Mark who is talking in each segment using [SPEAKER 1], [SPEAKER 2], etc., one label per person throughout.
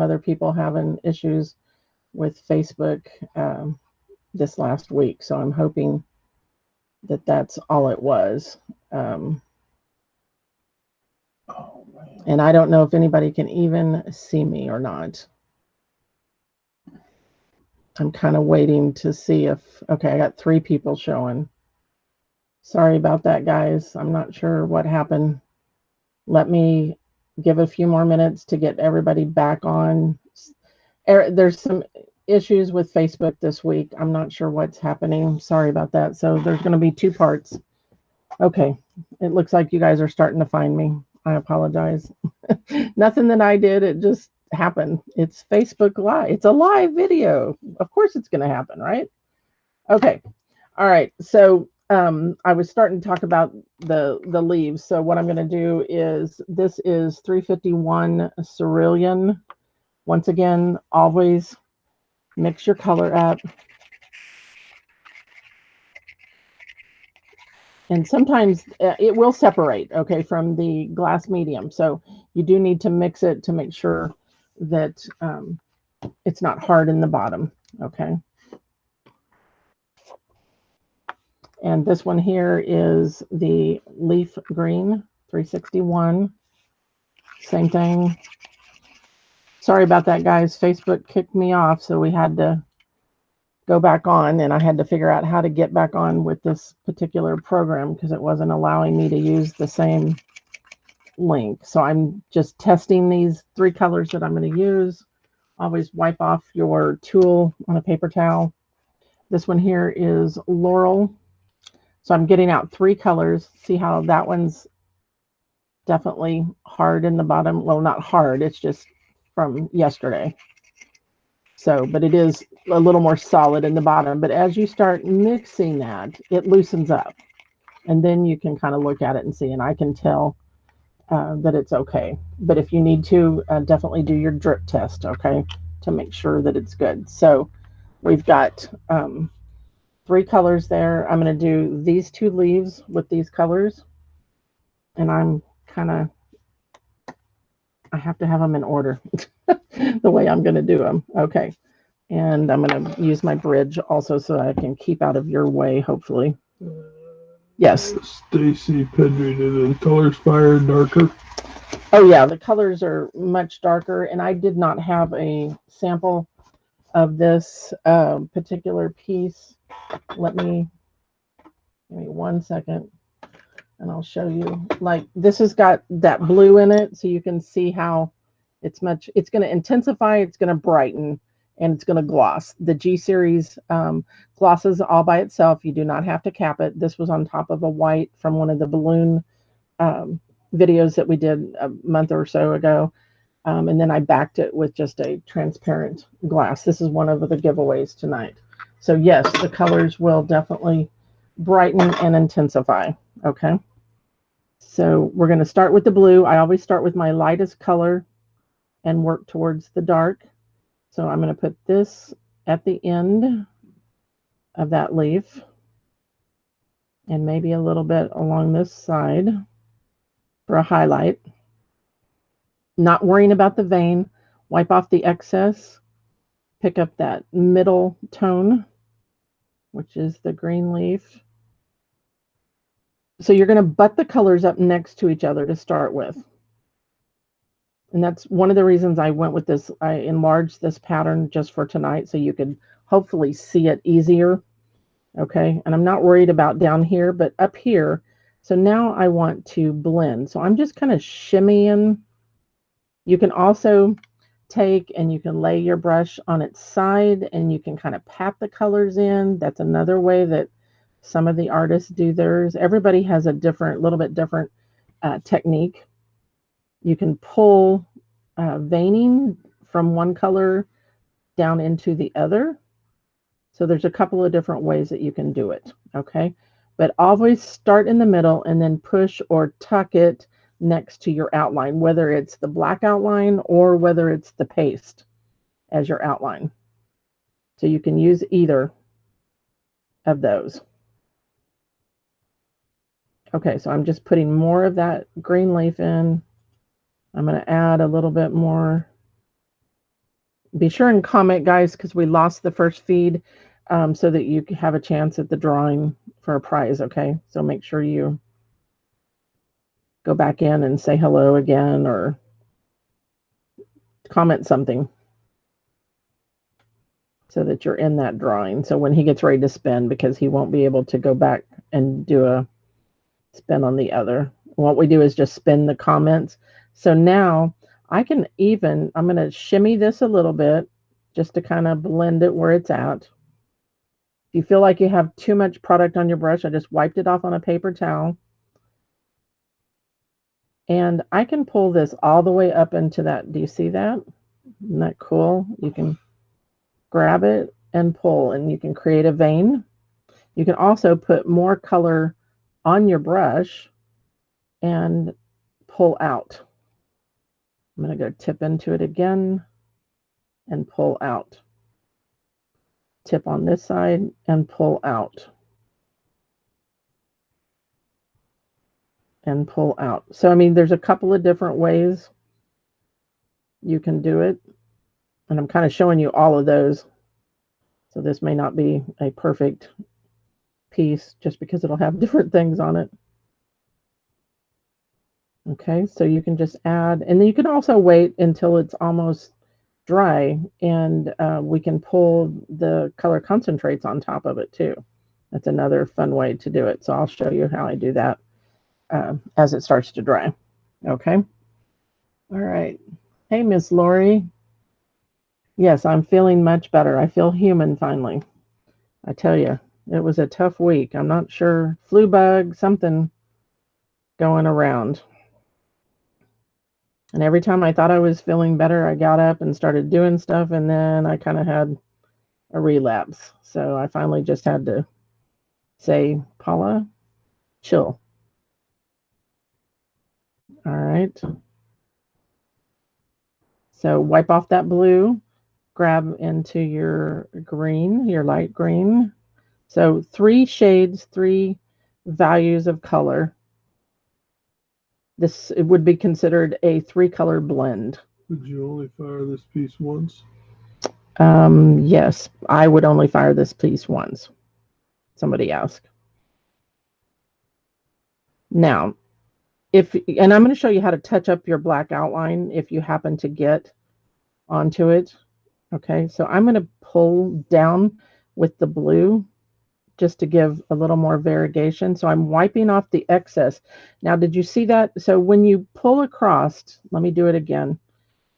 [SPEAKER 1] other people having issues with Facebook this last week. So I'm hoping that that's all it was. And I don't know if anybody can even see me or not. I'm kind of waiting to see if, okay, I got 3 people showing. Sorry about that, guys. I'm not sure what happened. Let me give a few more minutes to get everybody back on. There's some issues with Facebook this week. I'm not sure what's happening. Sorry about that. So there's going to be 2 parts. Okay. It looks like you guys are starting to find me. I apologize. Nothing that I did. It just happened. It's Facebook Live. It's a live video. Of course it's going to happen, right? Okay. All right. So I was starting to talk about the leaves. So what I'm going to do is, this is 351 cerulean. Once again, always mix your color up. And sometimes it will separate, okay, from the glass medium. So you do need to mix it to make sure that it's not hard in the bottom, okay? And this one here is the leaf green, 361. Same thing. Sorry about that, guys. Facebook kicked me off, so we had to go back on, and I had to figure out how to get back on with this particular program because it wasn't allowing me to use the same link. So I'm just testing these 3 colors that I'm going to use. Always wipe off your tool on a paper towel. This one here is Laurel. So I'm getting out 3 colors. See how that one's definitely hard in the bottom. Well, not hard. It's just from yesterday. So, but it is a little more solid in the bottom. But as you start mixing that, it loosens up. And then you can kind of look at it and see. And I can tell that it's okay. But if you need to, definitely do your drip test, okay, to make sure that it's good. So we've got 3 colors there. I'm going to do these 2 leaves with these colors. And I'm kind of, I have to have them in order the way I'm going to do them. Okay. And I'm going to use my bridge also so I can keep out of your way, hopefully. Yes.
[SPEAKER 2] Stacy Pedry, the colors fire darker.
[SPEAKER 1] Oh, yeah. The colors are much darker. And I did not have a sample of this particular piece. Let me, give me 1 second. And I'll show you. Like, this has got that blue in it, so you can see how it's going to intensify, it's going to brighten, and it's going to gloss. The G series glosses all by itself. You do not have to cap it. This was on top of a white from one of the balloon videos that we did a month or so ago. And then I backed it with just a transparent glass. This is one of the giveaways tonight. So yes, the colors will definitely brighten and intensify. Okay. So we're going to start with the blue. I always start with my lightest color and work towards the dark. So I'm going to put this at the end of that leaf and maybe a little bit along this side for a highlight. Not worrying about the vein. Wipe off the excess. Pick up that middle tone, which is the green leaf. So you're going to butt the colors up next to each other to start with. And that's one of the reasons I went with this. I enlarged this pattern just for tonight so you could hopefully see it easier. Okay. And I'm not worried about down here, but up here. So now I want to blend. So I'm just kind of shimmying. You can also take and you can lay your brush on its side and you can kind of pat the colors in. That's another way that some of the artists do theirs. Everybody has a little bit different technique. You can pull veining from one color down into the other. So there's a couple of different ways that you can do it, okay? But always start in the middle and then push or tuck it next to your outline, whether it's the black outline or whether it's the paste as your outline. So you can use either of those. Okay, so I'm just putting more of that green leaf in. I'm going to add a little bit more Be sure and comment, guys, because we lost the first feed, so that you have a chance at the drawing for a prize, okay? So make sure you go back in and say hello again or comment something so that you're in that drawing. So when he gets ready to spin, because he won't be able to go back and do a spin on the other. What we do is just spin the comments. So now I'm going to shimmy this a little bit just to kind of blend it where it's at. If you feel like you have too much product on your brush, I just wiped it off on a paper towel. And I can pull this all the way up into that. Do you see that? Isn't that cool? You can grab it and pull, and you can create a vein. You can also put more color on your brush and pull out. I'm going to go tip into it again and pull out. Tip on this side and pull out. And pull out. So, I mean, there's a couple of different ways you can do it. And I'm kind of showing you all of those. So this may not be a perfect piece just because it'll have different things on it. Okay, so you can just add, and then you can also wait until it's almost dry, and we can pull the color concentrates on top of it too. That's another fun way to do it. So I'll show you how I do that as it starts to dry. Okay. All right. Hey, Miss Lori. Yes, I'm feeling much better. I feel human finally. I tell you, it was a tough week. I'm not sure. Flu bug, something going around. And every time I thought I was feeling better, I got up and started doing stuff, and then I kind of had a relapse. So I finally just had to say, Paula, chill. All right. So wipe off that blue, grab into your green, your light green. So 3 shades, 3 values of color. This it would be considered a 3-color blend.
[SPEAKER 2] Would you only fire this piece once?
[SPEAKER 1] Yes, I would only fire this piece once. Somebody asked. Now, and I'm going to show you how to touch up your black outline if you happen to get onto it. Okay, so I'm going to pull down with the blue just to give a little more variegation. So I'm wiping off the excess. Now, did you see that? So when you pull across, let me do it again.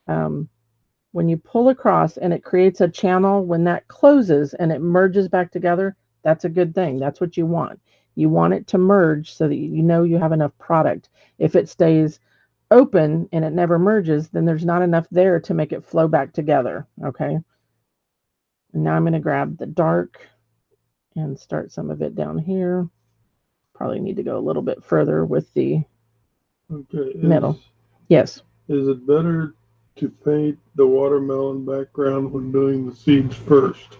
[SPEAKER 1] When you pull across and it creates a channel, when that closes and it merges back together, that's a good thing. That's what you want. You want it to merge so that you know you have enough product. If it stays open and it never merges, then there's not enough there to make it flow back together. Okay. And now I'm going to grab the dark and start some of it down here. Probably need to go a little bit further with the middle. Yes.
[SPEAKER 2] Is it better to paint the watermelon background when doing the seeds first?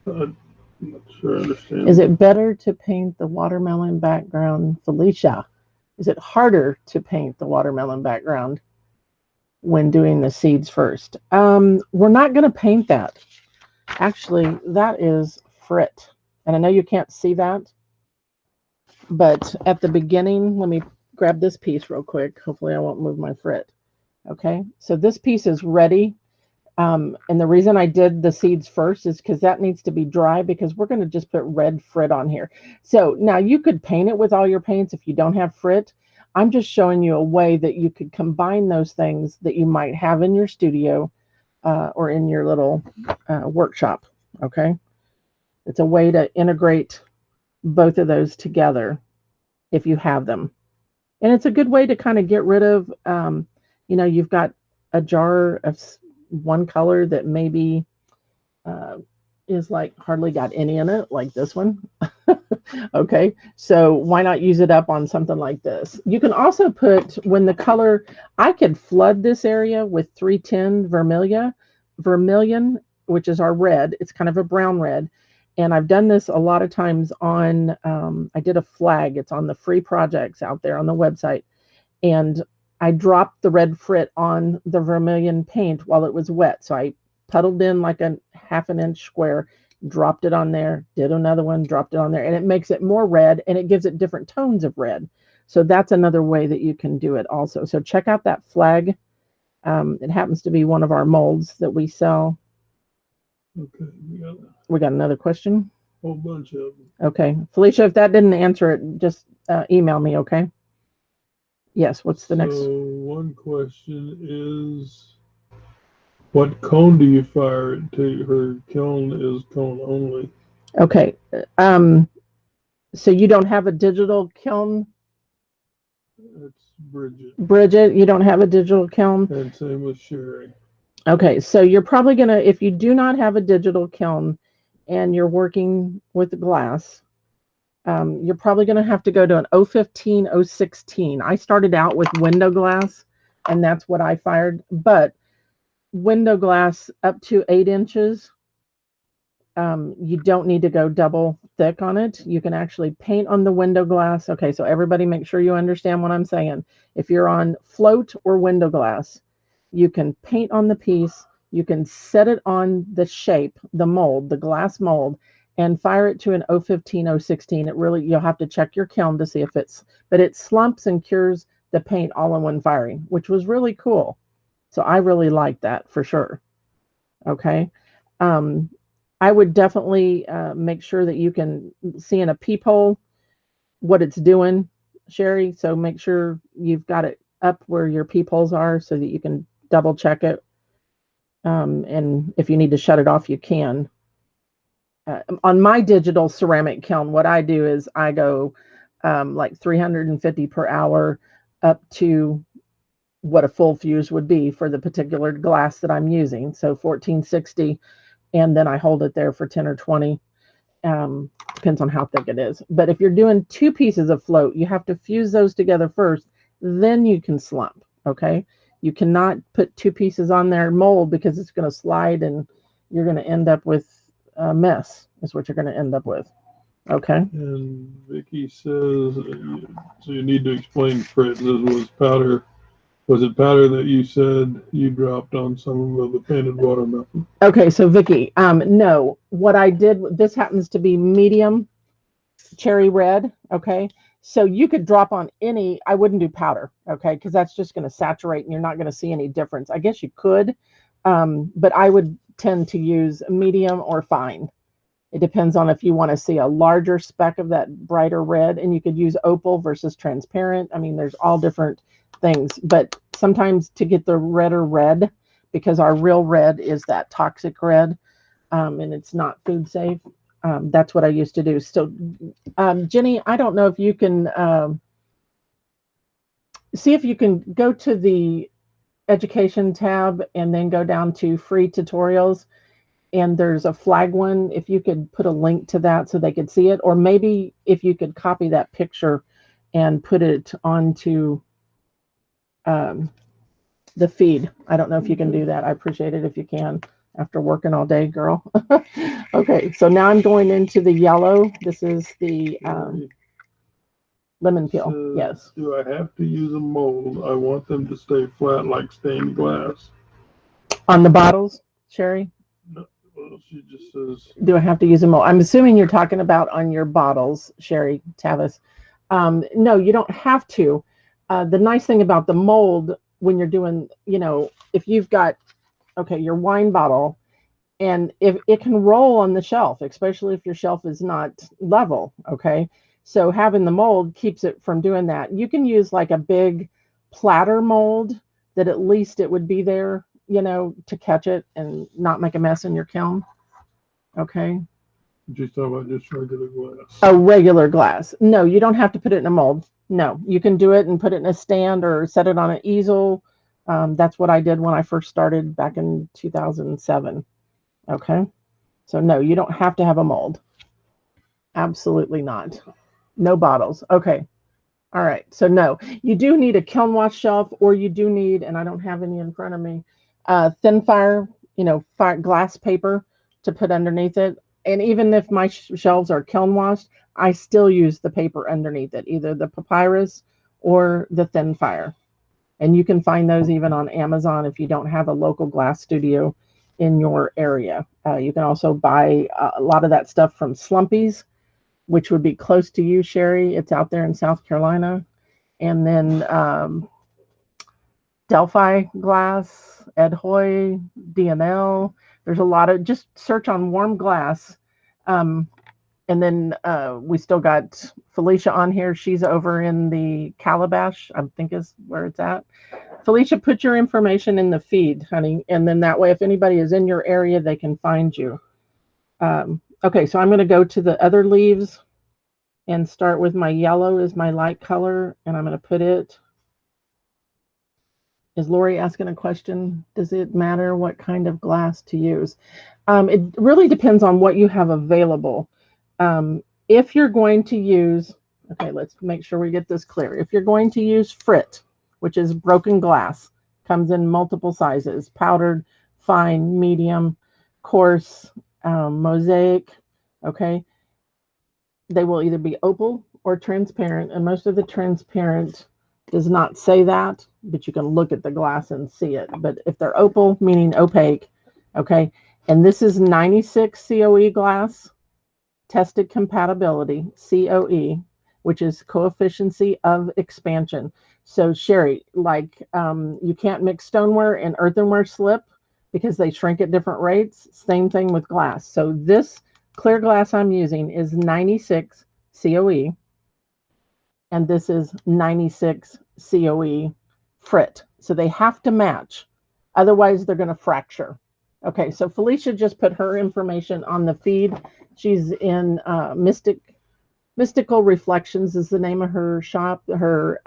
[SPEAKER 2] I'm not sure I understand.
[SPEAKER 1] Is it better to paint the watermelon background, Felicia? Is it harder to paint the watermelon background when doing the seeds first? We're not going to paint that. Actually, that is frit. And I know you can't see that, but at the beginning, let me grab this piece real quick. Hopefully I won't move my frit. Okay, so this piece is ready. And the reason I did the seeds first is because that needs to be dry, because we're going to just put red frit on here. So now you could paint it with all your paints if you don't have frit. I'm just showing you a way that you could combine those things that you might have in your studio or in your little workshop. Okay, it's a way to integrate both of those together if you have them. And it's a good way to kind of get rid of, you've got a jar of one color that maybe is like hardly got any in it, like this one. Okay, so why not use it up on something like this? You can also put, when the color, I could flood this area with 310 vermilion, which is our red. It's kind of a brown red. And I've done this a lot of times on, I did a flag. It's on the free projects out there on the website. And I dropped the red frit on the vermilion paint while it was wet. So I puddled in like a half an inch square, dropped it on there, did another one, dropped it on there, and it makes it more red and it gives it different tones of red. So that's another way that you can do it also. So check out that flag. It happens to be one of our molds that we sell.
[SPEAKER 2] Okay,
[SPEAKER 1] we got another question.
[SPEAKER 2] Whole bunch of them.
[SPEAKER 1] Okay, Felicia, if that didn't answer it, just email me, okay? Yes, what's the next?
[SPEAKER 2] So one question is, what cone do you fire it to? Her kiln is cone only.
[SPEAKER 1] Okay, so you don't have a digital kiln?
[SPEAKER 2] That's Bridget.
[SPEAKER 1] Bridget, you don't have a digital kiln?
[SPEAKER 2] And same with Sherry.
[SPEAKER 1] Okay, so you're probably going to, if you do not have a digital kiln and you're working with glass, you're probably going to have to go to an 015, 016. I started out with window glass, and that's what I fired. But window glass up to 8 inches, you don't need to go double thick on it. You can actually paint on the window glass. Okay, so everybody make sure you understand what I'm saying. If you're on float or window glass, you can paint on the piece. You can set it on the shape, the mold, the glass mold, and fire it to an 015, 016. It really, you'll have to check your kiln to see if it's, but it slumps and cures the paint all in one firing, which was really cool. So I really like that for sure. Okay. I would definitely make sure that you can see in a peephole what it's doing, Sherry. So make sure you've got it up where your peepholes are so that you can double check it. And if you need to shut it off, you can. On my digital ceramic kiln, what I do is I go like 350 per hour up to what a full fuse would be for the particular glass that I'm using. So 1460, and then I hold it there for 10 or 20. Depends on how thick it is. But if you're doing 2 pieces of float, you have to fuse those together first, then you can slump. Okay, you cannot put 2 pieces on there mold because it's going to slide and you're going to end up with a mess. Is what you're going to end up with. Okay.
[SPEAKER 2] And Vicky says, so you need to explain, Fritz, was it powder that you said you dropped on some of the painted watermelon?
[SPEAKER 1] Okay, so Vicky, no, what I did, this happens to be medium cherry red. Okay, so you could drop on any, I wouldn't do powder, okay, because that's just going to saturate and you're not going to see any difference. I guess you could, but I would tend to use medium or fine. It depends on if you want to see a larger speck of that brighter red, and you could use opal versus transparent. I mean, there's all different things, but sometimes to get the redder red, because our real red is that toxic red, and it's not food safe. That's what I used to do. So, Jenny, I don't know if you can see if you can go to the education tab and then go down to free tutorials. And there's a flag one, if you could put a link to that so they could see it, or maybe if you could copy that picture and put it onto the feed. I don't know if you can do that. I appreciate it if you can after working all day, girl. Okay, so now I'm going into the yellow. This is the lemon peel.
[SPEAKER 2] So,
[SPEAKER 1] yes.
[SPEAKER 2] Do I have to use a mold? I want them to stay flat like stained glass.
[SPEAKER 1] On the bottles, Sherry?
[SPEAKER 2] No, well, she just says.
[SPEAKER 1] Do I have to use a mold? I'm assuming you're talking about on your bottles, Sherry Tavis. No, you don't have to. The nice thing about the mold when you're doing, if you've got, okay, your wine bottle, and if it can roll on the shelf, especially if your shelf is not level, okay? So having the mold keeps it from doing that. You can use like a big platter mold that at least it would be there, to catch it and not make a mess in your kiln. Okay.
[SPEAKER 2] She's talking about just regular glass.
[SPEAKER 1] A regular glass. No, you don't have to put it in a mold. No, you can do it and put it in a stand or set it on an easel. That's what I did when I first started back in 2007. Okay. So no, you don't have to have a mold. Absolutely not. No bottles. Okay. All right. So no, you do need a kiln wash shelf, or you do need, and I don't have any in front of me, thin fire, glass paper to put underneath it. And even if my shelves are kiln washed, I still use the paper underneath it, either the papyrus or the thin fire. And you can find those even on Amazon if you don't have a local glass studio in your area. You can also buy a lot of that stuff from Slumpy's, which would be close to you, Sherry. It's out there in South Carolina. And then Delphi Glass, Ed Hoy, DNL. There's a lot of, just search on warm glass. And then we still got Felicia on here. She's over in the Calabash, I think is where it's at. Felicia, put your information in the feed, honey. And then that way, if anybody is in your area, they can find you. Okay, so I'm going to go to the other leaves and start with my yellow is my light color. And I'm going to put it. Is Lori asking a question? Does it matter what kind of glass to use? It really depends on what you have available. If you're going to use, okay, let's make sure we get this clear. If you're going to use frit, which is broken glass, comes in multiple sizes, powdered, fine, medium, coarse, mosaic, okay? They will either be opal or transparent, and most of the transparent does not say that, but you can look at the glass and see it. But if they're opal, meaning opaque, okay, and this is 96 COE glass, tested compatibility, COE, which is coefficient of expansion. So Sherry, like you can't mix stoneware and earthenware slip because they shrink at different rates. Same thing with glass. So this clear glass I'm using is 96 COE, and this is 96 COE frit. So they have to match. Otherwise, they're going to fracture. Okay, so Felicia just put her information on the feed. She's in Mystical Reflections is the name of her shop. Her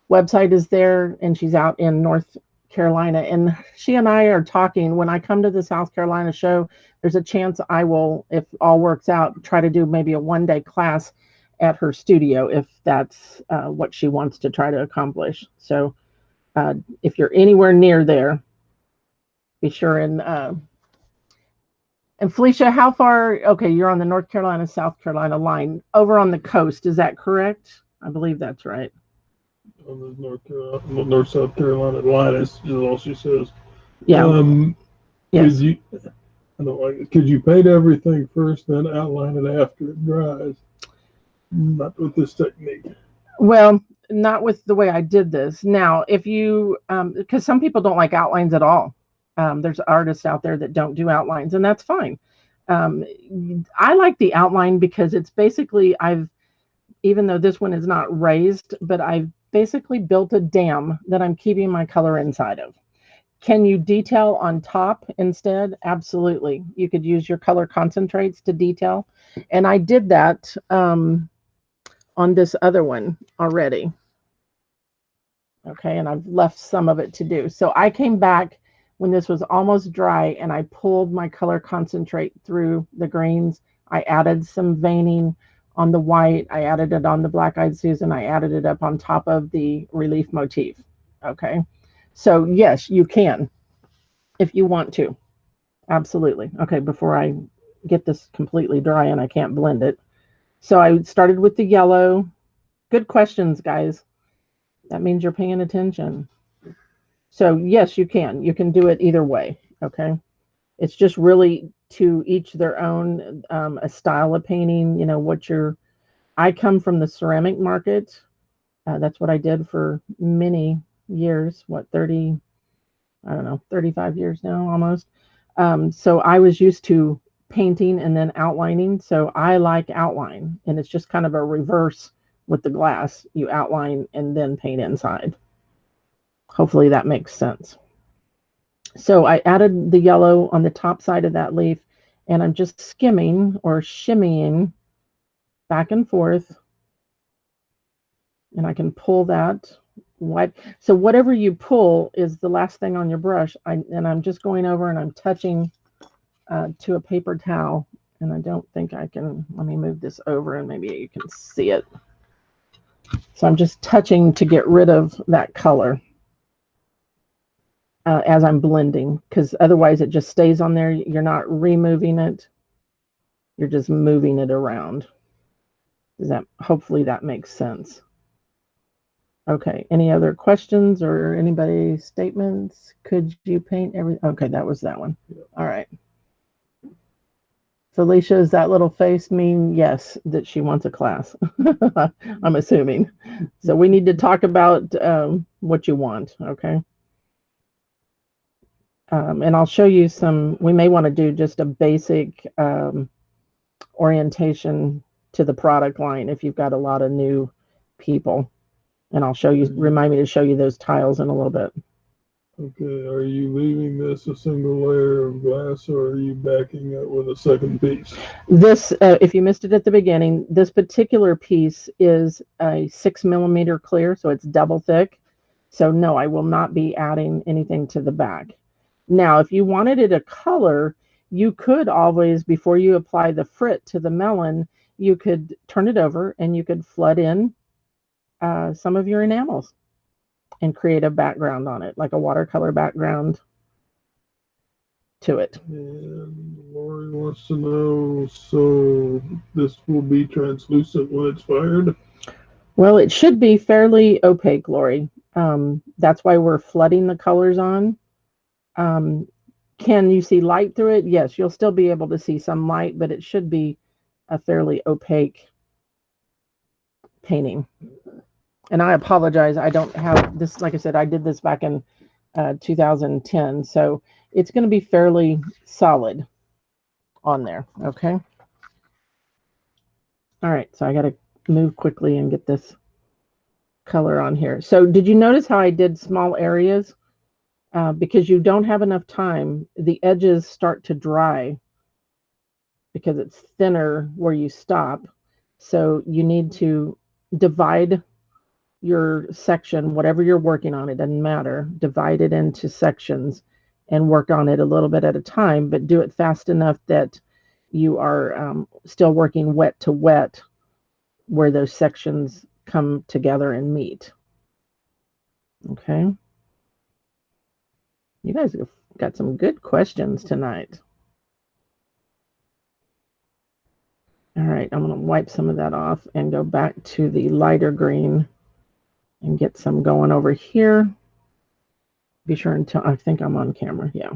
[SPEAKER 1] website is there, and she's out in North Carolina. And she and I are talking. When I come to the South Carolina show, there's a chance I will, if all works out, try to do maybe a one-day class at her studio if that's what she wants to try to accomplish. So if you're anywhere near there, be sure and Felicia, how far? Okay, you're on the North Carolina, South Carolina line over on the coast. Is that correct? I believe that's right.
[SPEAKER 2] On the North South Carolina line is all she says.
[SPEAKER 1] Yeah. Yes.
[SPEAKER 2] Could you paint everything first, then outline it after it dries? Not with this technique.
[SPEAKER 1] Well, not with the way I did this. Now, if you, because some people don't like outlines at all. There's artists out there that don't do outlines, and that's fine. I like the outline because it's basically, even though this one is not raised, but I've basically built a dam that I'm keeping my color inside of. Can you detail on top instead? Absolutely. You could use your color concentrates to detail. And I did that on this other one already. Okay, and I've left some of it to do. So I came back when this was almost dry and I pulled my color concentrate through the greens. I added some veining on the white. I added it on the Black-Eyed Susan. I added it up on top of the relief motif. Okay, so yes, you can if you want to. Absolutely. Okay, before I get this completely dry and I can't blend it. So I started with the yellow. Good questions, guys. That means you're paying attention. So yes, you can. You can do it either way. Okay. It's just really to each their own. A style of painting. You know what you're. I come from the ceramic market. That's what I did for many years. What 30? I don't know, 35 years now almost. So I was used to painting and then outlining. So I like outline, and it's just kind of a reverse with the glass. You outline and then paint inside. Hopefully that makes sense. So I added the yellow on the top side of that leaf, and I'm just skimming or shimmying back and forth. And I can pull that white. So whatever you pull is the last thing on your brush. And I'm just going over and I'm touching to a paper towel. And I don't think I can, let me move this over and maybe you can see it. So I'm just touching to get rid of that color as I'm blending, because otherwise it just stays on there. You're not removing it. You're just moving it around. Hopefully that makes sense. Okay, any other questions or anybody statements? Could you paint every? Okay, that was that one.
[SPEAKER 2] Yeah.
[SPEAKER 1] All right. Felicia, does that little face mean yes, that she wants a class? I'm assuming. So we need to talk about what you want, okay? And I'll show you some, we may want to do just a basic orientation to the product line if you've got a lot of new people. And I'll show you, remind me to show you those tiles in a little bit.
[SPEAKER 2] Okay, are you leaving this a single layer of glass, or are you backing it with a second piece?
[SPEAKER 1] This, if you missed it at the beginning, this particular piece is a 6mm clear, so it's double thick. So no, I will not be adding anything to the back. Now, if you wanted it a color, you could always, before you apply the frit to the melon, you could turn it over and you could flood in some of your enamels and create a background on it, like a watercolor background to it.
[SPEAKER 2] And Lori wants to know, so this will be translucent when it's fired?
[SPEAKER 1] Well, it should be fairly opaque, Lori. That's why we're flooding the colors on. Can you see light through it? Yes, you'll still be able to see some light, but it should be a fairly opaque painting. And I apologize, I don't have this, like I said, I did this back in 2010, so it's going to be fairly solid on there, okay? All right, so I got to move quickly and get this color on here. So did you notice how I did small areas? Because you don't have enough time, the edges start to dry because it's thinner where you stop. So you need to divide your section, whatever you're working on, it doesn't matter, divide it into sections and work on it a little bit at a time, but do it fast enough that you are still working wet to wet where those sections come together and meet. Okay. You guys have got some good questions tonight. All right, I'm going to wipe some of that off and go back to the lighter green and get some going over here. Be sure and tell, I think I'm on camera, yeah.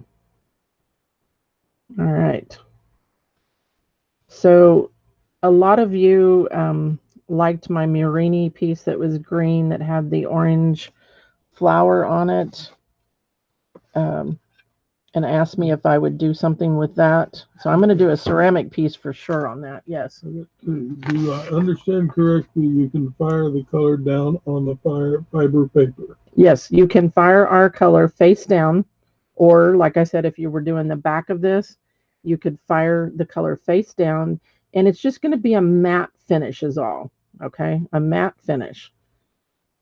[SPEAKER 1] All right. So a lot of you liked my Murini piece that was green that had the orange flower on it. And asked me if I would do something with that. So I'm going to do a ceramic piece for sure on that. Yes.
[SPEAKER 2] Do I understand correctly? You can fire the color down on the fiber paper.
[SPEAKER 1] Yes, you can fire our color face down, or like I said, if you were doing the back of this, you could fire the color face down, and it's just going to be a matte finish is all. Okay, a matte finish.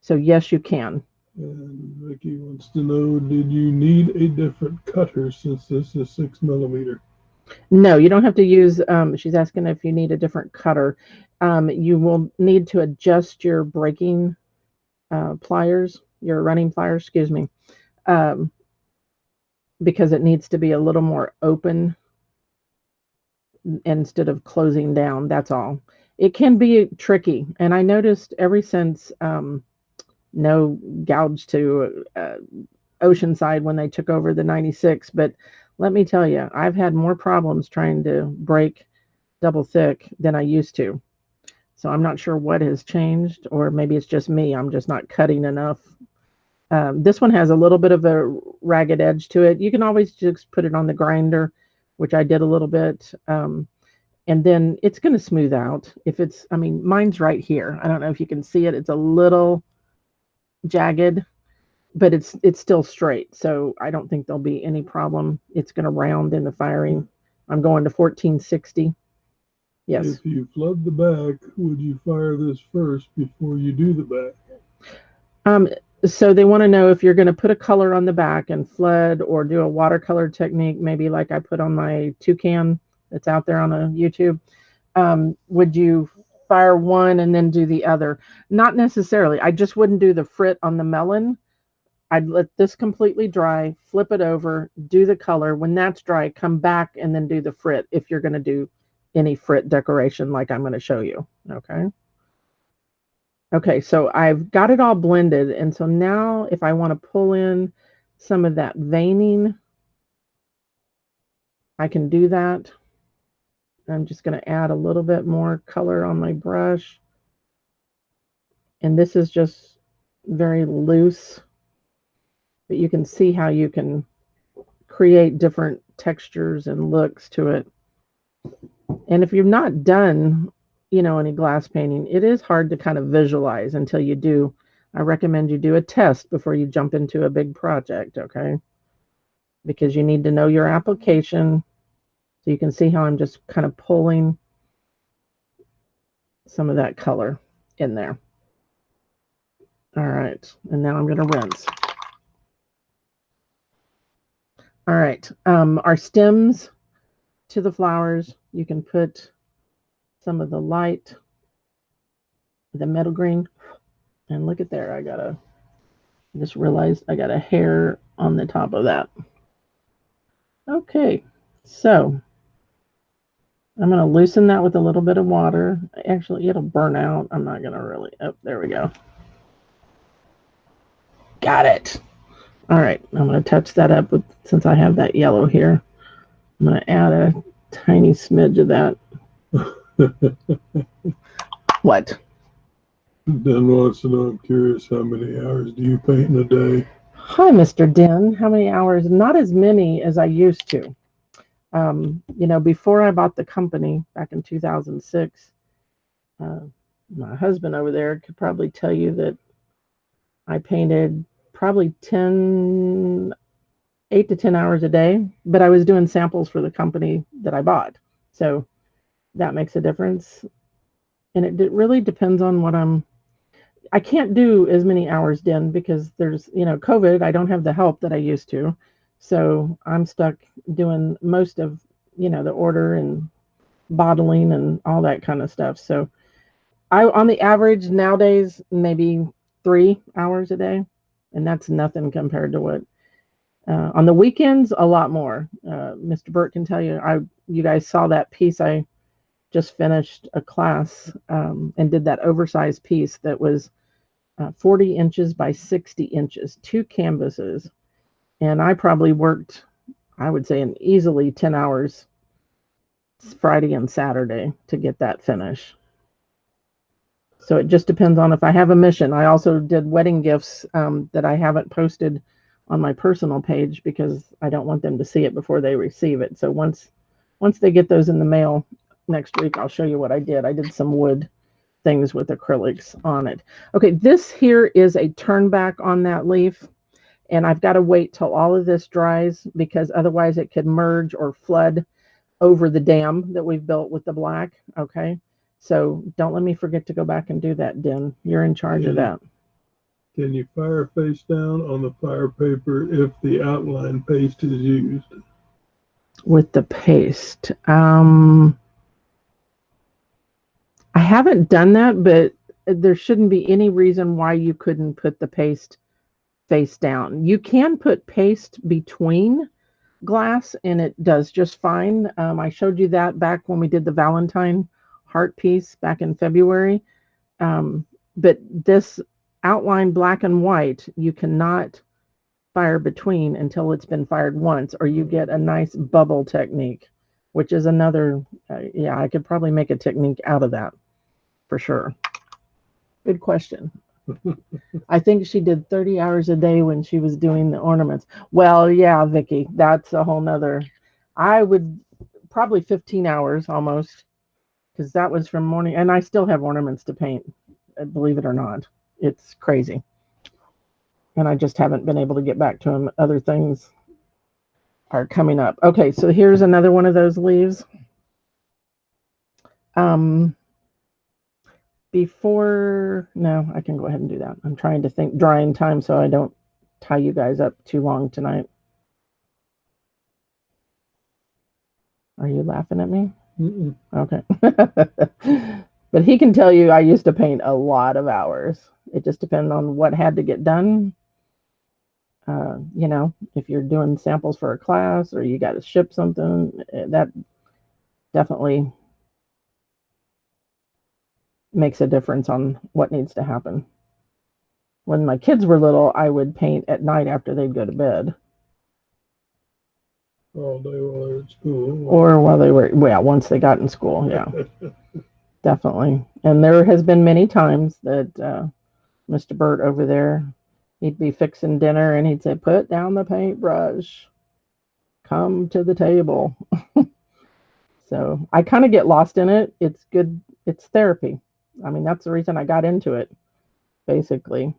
[SPEAKER 1] So yes, you can.
[SPEAKER 2] And Vicky wants to know, did you need a different cutter since this is 6mm?
[SPEAKER 1] No, you don't have to use, she's asking if you need a different cutter. You will need to adjust your breaking pliers, your running pliers, excuse me, because it needs to be a little more open instead of closing down. That's all. It can be tricky. And I noticed ever since no gouge to Oceanside when they took over the 96. But let me tell you, I've had more problems trying to break double thick than I used to. So I'm not sure what has changed, or maybe it's just me. I'm just not cutting enough. This one has a little bit of a ragged edge to it. You can always just put it on the grinder, which I did a little bit. And then it's going to smooth out. If it's, I mean, mine's right here. I don't know if you can see it. It's a little jagged, but it's still straight. So I don't think there'll be any problem. It's going to round in the firing. I'm going to 1460. Yes.
[SPEAKER 2] If you flood the back, would you fire this first before you do the back?
[SPEAKER 1] So they want to know if you're going to put a color on the back and flood, or do a watercolor technique, maybe like I put on my toucan that's out there on a YouTube. Would you fire one and then do the other? Not necessarily. I just wouldn't do the frit on the melon. I'd let this completely dry, flip it over, do the color. When that's dry, come back and then do the frit if you're going to do any frit decoration like I'm going to show you. Okay. Okay, so I've got it all blended. And so now if I want to pull in some of that veining, I can do that. I'm just going to add a little bit more color on my brush. And this is just very loose, but you can see how you can create different textures and looks to it. And if you've not done, any glass painting, it is hard to kind of visualize until you do. I recommend you do a test before you jump into a big project, okay? Because you need to know your application. So you can see how I'm just kind of pulling some of that color in there. All right, and now I'm going to rinse. All right, our stems to the flowers, you can put some of the light, the metal green, and look at there, I just realized I got a hair on the top of that. Okay, so I'm going to loosen that with a little bit of water. Actually, it'll burn out. I'm not going to really, oh, there we go. Got it. All right, I'm going to touch that up with, since I have that yellow here. I'm going to add a tiny smidge of that. What?
[SPEAKER 2] Den wants to know, I'm curious, how many hours do you paint in a day?
[SPEAKER 1] Hi, Mr. Den. How many hours? Not as many as I used to. Before I bought the company back in 2006, my husband over there could probably tell you that I painted probably 8 to 10 hours a day, but I was doing samples for the company that I bought. So that makes a difference. And it really depends on what I can't do as many hours, Den, because there's, COVID. I don't have the help that I used to. So I'm stuck doing most of, the order and bottling and all that kind of stuff. So on the average nowadays, maybe 3 hours a day. And that's nothing compared to what, on the weekends, a lot more. Mr. Burt can tell you, you guys saw that piece. I just finished a class and did that oversized piece that was 40 inches by 60 inches, 2 canvases. And I probably worked, I would say, in easily 10 hours Friday and Saturday to get that finish. So it just depends on if I have a mission. I also did wedding gifts that I haven't posted on my personal page because I don't want them to see it before they receive it. So once they get those in the mail next week, I'll show you what I did. I did some wood things with acrylics on it. Okay, this here is a turn back on that leaf, and I've got to wait till all of this dries because otherwise it could merge or flood over the dam that we've built with the black. Okay, so don't let me forget to go back and do that, Den. You're in charge of that.
[SPEAKER 2] Can you fire face down on the fire paper if the outline paste is used?
[SPEAKER 1] With the paste, I haven't done that, but there shouldn't be any reason why you couldn't put the paste face down. You can put paste between glass and it does just fine. I showed you that back when we did the Valentine heart piece back in February. But this outline black and white, you cannot fire between until it's been fired once, or you get a nice bubble technique, which is another, I could probably make a technique out of that for sure. Good question. I think she did 30 hours a day when she was doing the ornaments. Well, yeah, Vicky, that's a whole nother. I would probably 15 hours almost, because that was from morning, and I still have ornaments to paint, believe it or not. It's crazy. And I just haven't been able to get back to them. Other things are coming up. Okay, so here's another one of those leaves. No, I can go ahead and do that. I'm trying to think drying time so I don't tie you guys up too long tonight. Are you laughing at me?
[SPEAKER 2] Mm-mm.
[SPEAKER 1] Okay. But he can tell you I used to paint a lot of hours. It just depends on what had to get done. If you're doing samples for a class or you got to ship something, that definitely. makes a difference on what needs to happen. When my kids were little, I would paint at night after they'd go to bed.
[SPEAKER 2] All day while they're at school.
[SPEAKER 1] Or while they were, well, once they got in school, yeah, definitely. And there has been many times that Mr. Burt over there, he'd be fixing dinner and he'd say, "Put down the paintbrush, come to the table." So I kind of get lost in it. It's good. It's therapy. I mean, that's the reason I got into it, basically.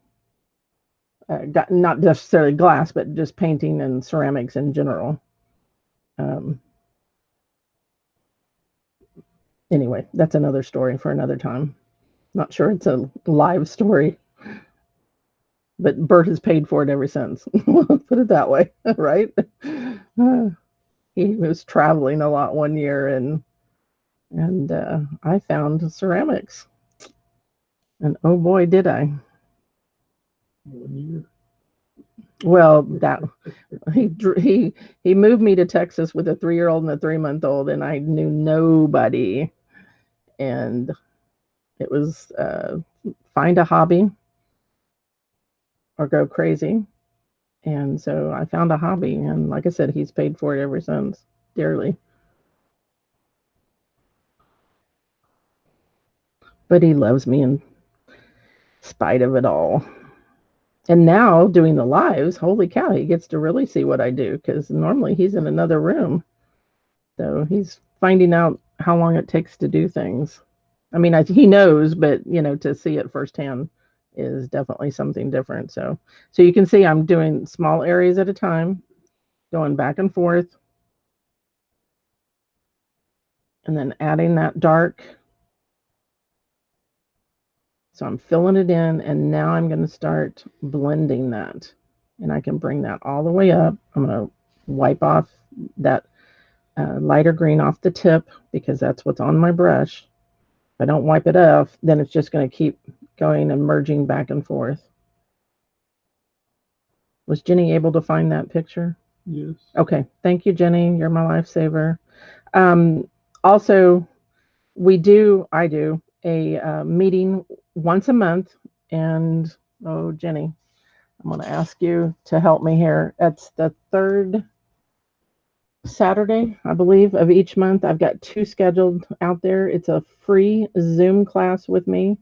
[SPEAKER 1] Got, not necessarily glass, but just painting and ceramics in general. Um, anyway, that's another story for another time. Not sure it's a live story, but Bert has paid for it ever since. Let's put it that way, right? He was traveling a lot one year, and I found ceramics, and oh boy, did I!
[SPEAKER 2] 1 year.
[SPEAKER 1] Well, that he moved me to Texas with a 3-year-old and a 3-month-old, and I knew nobody, and it was find a hobby or go crazy. And so I found a hobby, and like I said, he's paid for it ever since, dearly. But he loves me in spite of it all. And now doing the lives, holy cow, he gets to really see what I do because normally he's in another room. So he's finding out how long it takes to do things. I mean, he knows, but to see it firsthand is definitely something different. So you can see I'm doing small areas at a time, going back and forth, and then adding that dark. So I'm filling it in, and now I'm going to start blending that. And I can bring that all the way up. I'm going to wipe off that lighter green off the tip because that's what's on my brush. If I don't wipe it off, then it's just going to keep going and merging back and forth. Was Jenny able to find that picture?
[SPEAKER 2] Yes.
[SPEAKER 1] Okay. Thank you, Jenny. You're my lifesaver. Also, I do a meeting once a month. And, oh, Jenny, I'm going to ask you to help me here. It's the third Saturday, I believe, of each month. I've got 2 scheduled out there. It's a free Zoom class with me.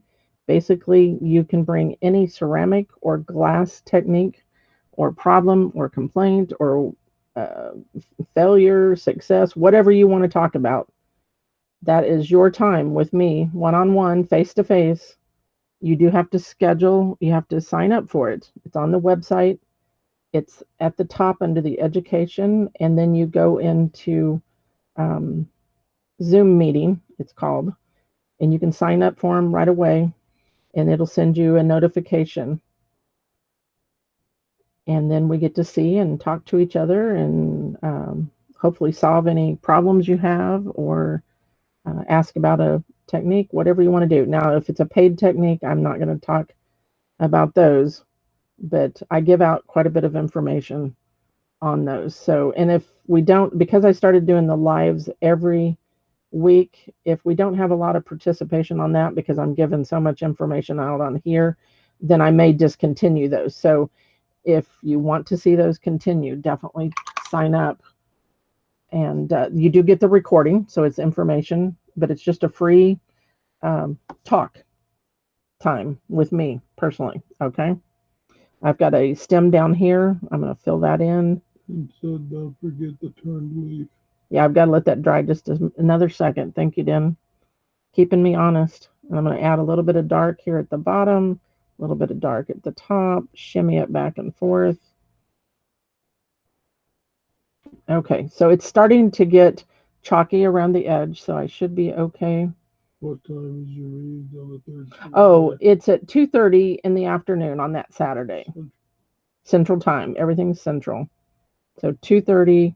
[SPEAKER 1] Basically, you can bring any ceramic or glass technique or problem or complaint or uh, failure, success, whatever you want to talk about. That is your time with me, one-on-one, face-to-face. You do have to schedule. You have to sign up for it. It's on the website. It's at the top under the education, and then you go into um, Zoom meeting, it's called, and you can sign up for them right away, and it'll send you a notification. And then we get to see and talk to each other and hopefully solve any problems you have or ask about a technique, whatever you want to do. Now, if it's a paid technique, I'm not going to talk about those, but I give out quite a bit of information on those. So, and if we don't, because I started doing the lives every week, if we don't have a lot of participation on that, because I'm giving so much information out on here, then I may discontinue those. So if you want to see those continue, definitely sign up. And you do get the recording, so it's information, but it's just a free talk time with me personally. Okay. I've got a stem down here. I'm going to fill that in.
[SPEAKER 2] And so don't forget the turned leaf.
[SPEAKER 1] Yeah, I've got to let that dry just another second. Thank you, Den. Keeping me honest. And I'm going to add a little bit of dark here at the bottom, a little bit of dark at the top, shimmy it back and forth. Okay, so it's starting to get chalky around the edge, so I should be okay.
[SPEAKER 2] What time is your read on the third?
[SPEAKER 1] Oh, it's at 2:30 in the afternoon on that Saturday. Central time. Everything's central. So 2:30,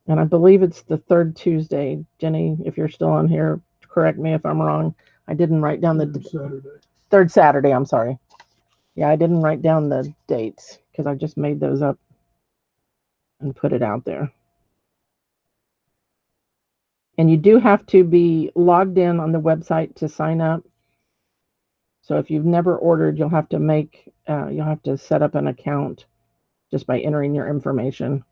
[SPEAKER 1] and I believe it's the third Tuesday. Jenny, if you're still on here, correct me if I'm wrong. I didn't write down the
[SPEAKER 2] Saturday.
[SPEAKER 1] Third Saturday, I'm sorry. Yeah, I didn't write down the dates because I just made those up and put it out there. And you do have to be logged in on the website to sign up. So if you've never ordered, you'll have to set up an account just by entering your information.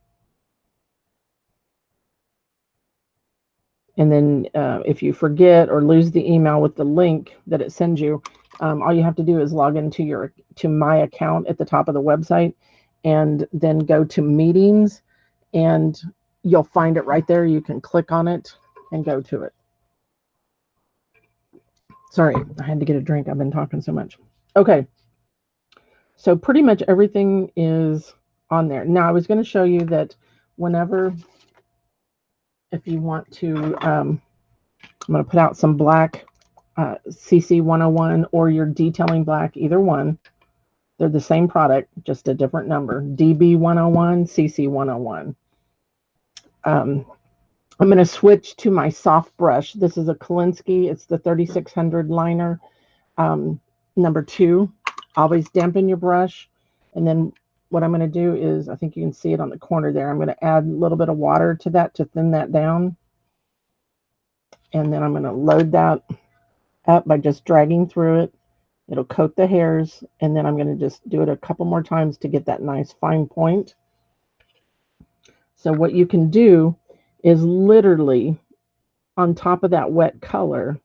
[SPEAKER 1] And then if you forget or lose the email with the link that it sends you, all you have to do is log into my account at the top of the website, and then go to meetings, and you'll find it right there. You can click on it and go to it. Sorry, I had to get a drink. I've been talking so much. Okay. So pretty much everything is on there. Now I was going to show you that if you want to, I'm going to put out some black CC 101 or your detailing black, either one. They're the same product, just a different number. DB 101, CC 101. I'm going to switch to my soft brush. This is a Kolinsky. It's the 3600 liner, number 2. Always dampen your brush. And then what I'm going to do is, I think you can see it on the corner there, I'm going to add a little bit of water to that to thin that down. And then I'm going to load that up by just dragging through it. It'll coat the hairs, and then I'm going to just do it a couple more times to get that nice fine point. So what you can do is literally on top of that wet color,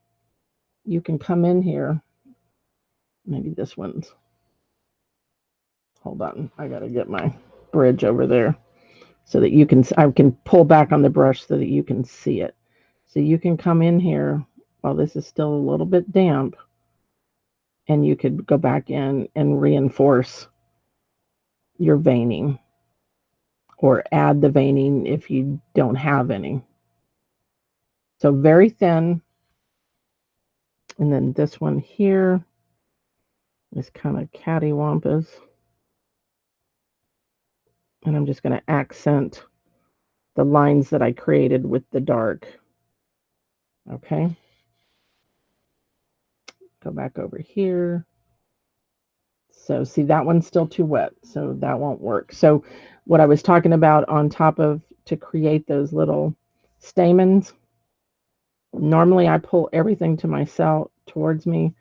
[SPEAKER 1] you can come in here. Maybe this one's, hold on, I got to get my bridge over there so that I can pull back on the brush so that you can see it. So you can come in here while this is still a little bit damp, and you could go back in and reinforce your veining, or add the veining if you don't have any. So very thin. And then this one here is kind of cattywampus. And I'm just going to accent the lines that I created with the dark. Okay. Go back over here. So see, that one's still too wet, so that won't work. So what I was talking about on top of, to create those little stamens, normally I pull everything to myself towards me,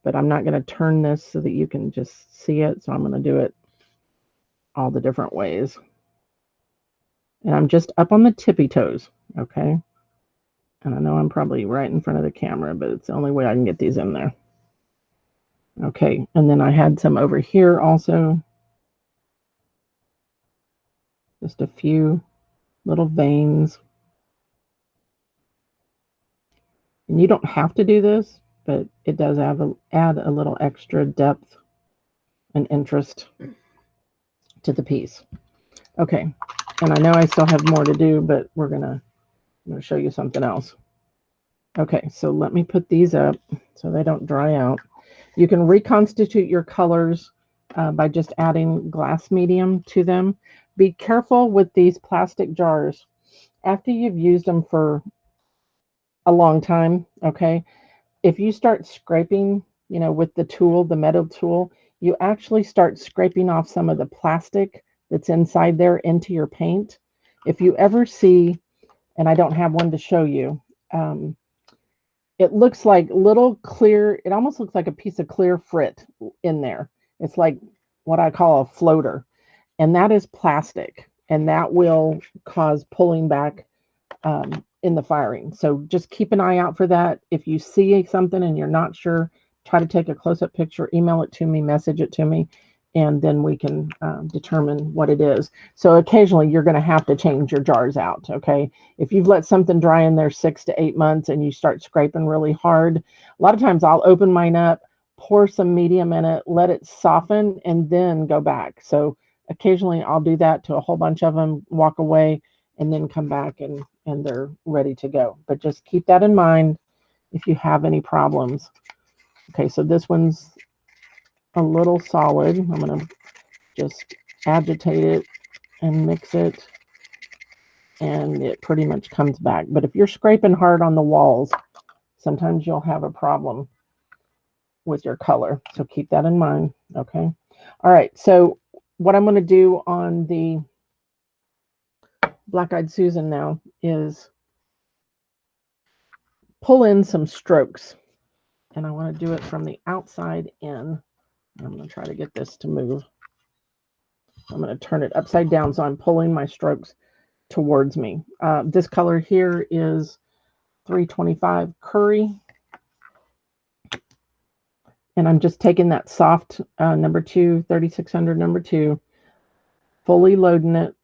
[SPEAKER 1] but I'm not going to turn this so that you can just see it. So I'm going to do it all the different ways. And I'm just up on the tippy toes. Okay. And I know I'm probably right in front of the camera, but it's the only way I can get these in there. Okay. And then I had some over here also. Just a few little veins. And you don't have to do this, but it does add a little extra depth and interest to the piece. Okay. And I know I still have more to do, but I'm going to show you something else. Okay, so let me put these up so they don't dry out. You can reconstitute your colors by just adding glass medium to them. Be careful with these plastic jars. After you've used them for a long time, okay, if you start scraping, with the tool, the metal tool, you actually start scraping off some of the plastic that's inside there into your paint. If you ever see, and I don't have one to show you, it looks like little clear, it almost looks like a piece of clear frit in there. It's like what I call a floater, and that is plastic, and that will cause pulling back in the firing. So just keep an eye out for that. If you see something and you're not sure, try to take a close-up picture, email it to me, message it to me, and then we can determine what it is. So occasionally you're going to have to change your jars out, okay? If you've let something dry in there 6 to 8 months and you start scraping really hard, a lot of times I'll open mine up, pour some medium in it, let it soften, and then go back. So occasionally I'll do that to a whole bunch of them, walk away, and then come back and they're ready to go. But just keep that in mind if you have any problems. Okay, so this one's a little solid. I'm going to just agitate it and mix it, and it pretty much comes back. But if you're scraping hard on the walls, sometimes you'll have a problem with your color. So keep that in mind. Okay. All right. So what I'm going to do on the Black Eyed Susan now is pull in some strokes. and I want to do it from the outside in. I'm going to try to get this to move. I'm going to turn it upside down so I'm pulling my strokes towards me. This color here is 325 Curry. And I'm just taking that soft number 2, 3600 number 2, fully loading it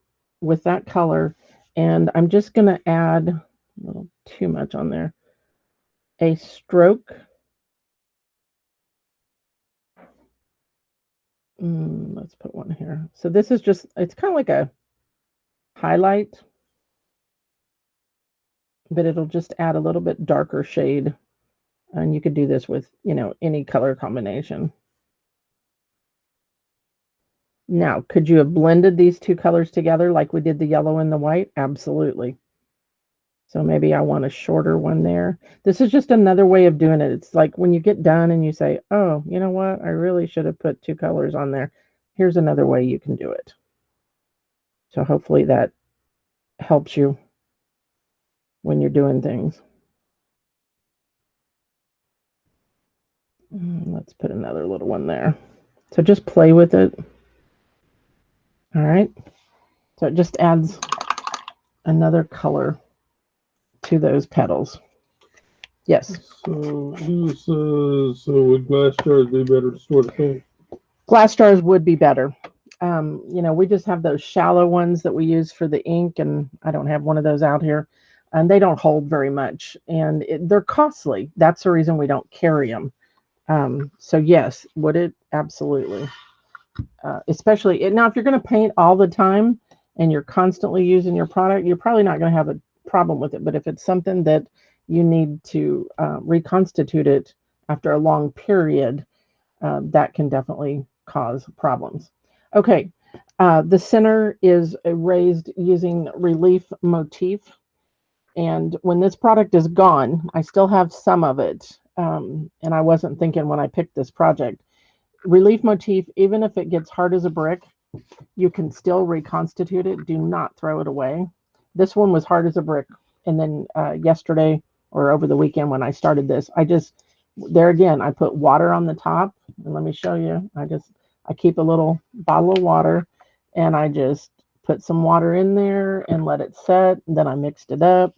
[SPEAKER 1] with that color. And I'm just going to add a little too much on there. A stroke. Let's put one here. So this is just, it's kind of like a highlight, but it'll just add a little bit darker shade. And you could do this with, you know, any color combination. Now, could you have blended these two colors together like we did the yellow and the white? Absolutely. So maybe I want a shorter one there. This is just another way of doing it. It's like when you get done and you say, oh, you know what? I really should have put 2 colors on there. Here's another way you can do it. So hopefully that helps you when you're doing things. Let's put another little one there. So just play with it. All right. So it just adds another color to those petals. Yes.
[SPEAKER 2] So he says, so would glass jars be better to store the paint?
[SPEAKER 1] Glass jars would be better. You know, we just have those shallow ones that we use for the ink, and I don't have one of those out here, and they don't hold very much, and they're costly. That's the reason we don't carry them. So yes, would it? Absolutely. Especially now, if you're going to paint all the time and you're constantly using your product, you're probably not going to have a problem with it. But if it's something that you need to reconstitute it after a long period, that can definitely cause problems. Okay, the center is raised using relief motif. And when this product is gone, I still have some of it. And I wasn't thinking when I picked this project. Relief motif, even if it gets hard as a brick, you can still reconstitute it. Do not throw it away. This one was hard as a brick. And then yesterday or over the weekend when I started this, there again, I put water on the top. And let me show you. I keep a little bottle of water and I just put some water in there and let it set. And then I mixed it up.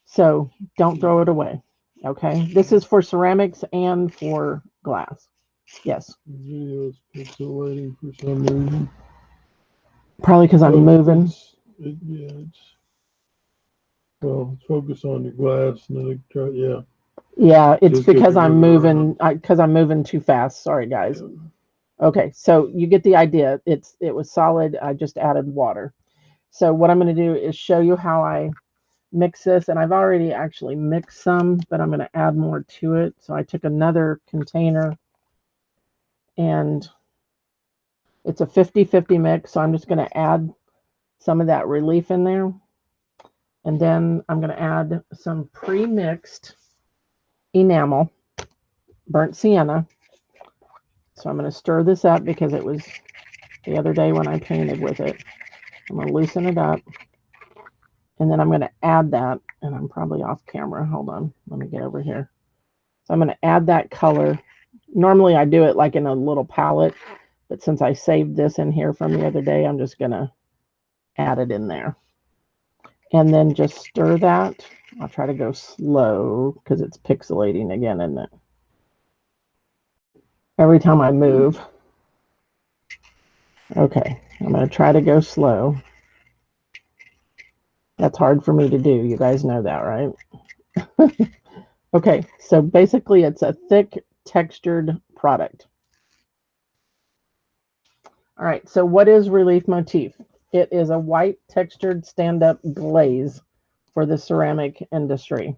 [SPEAKER 1] So don't throw it away. Okay. This is for ceramics and for glass. Yes.
[SPEAKER 2] Video is pixelating for some reason.
[SPEAKER 1] Probably because I'm moving.
[SPEAKER 2] Well, focus on your glass and then try, yeah.
[SPEAKER 1] Yeah, it's because I'm moving. Because I'm moving too fast. Sorry, guys. Yeah. Okay, so you get the idea. It was solid. I just added water. So what I'm going to do is show you how I mix this, and I've already actually mixed some, but I'm going to add more to it. So I took another container, and it's a 50-50 mix. So I'm just going to add some of that relief in there, and then I'm going to add some pre-mixed enamel, burnt sienna. So I'm going to stir this up because it was the other day when I painted with it. I'm going to loosen it up. And then I'm going to add that. And I'm probably off camera. Hold on. Let me get over here. So I'm going to add that color. Normally I do it like in a little palette. But since I saved this in here from the other day, I'm just going to add it in there. And then just stir that. I'll try to go slow because it's pixelating again, isn't it? Every time I move. Okay, I'm going to try to go slow. That's hard for me to do. You guys know that, right? Okay, so basically it's a thick textured product. All right, so what is relief motif? It is a white textured stand-up glaze for the ceramic industry.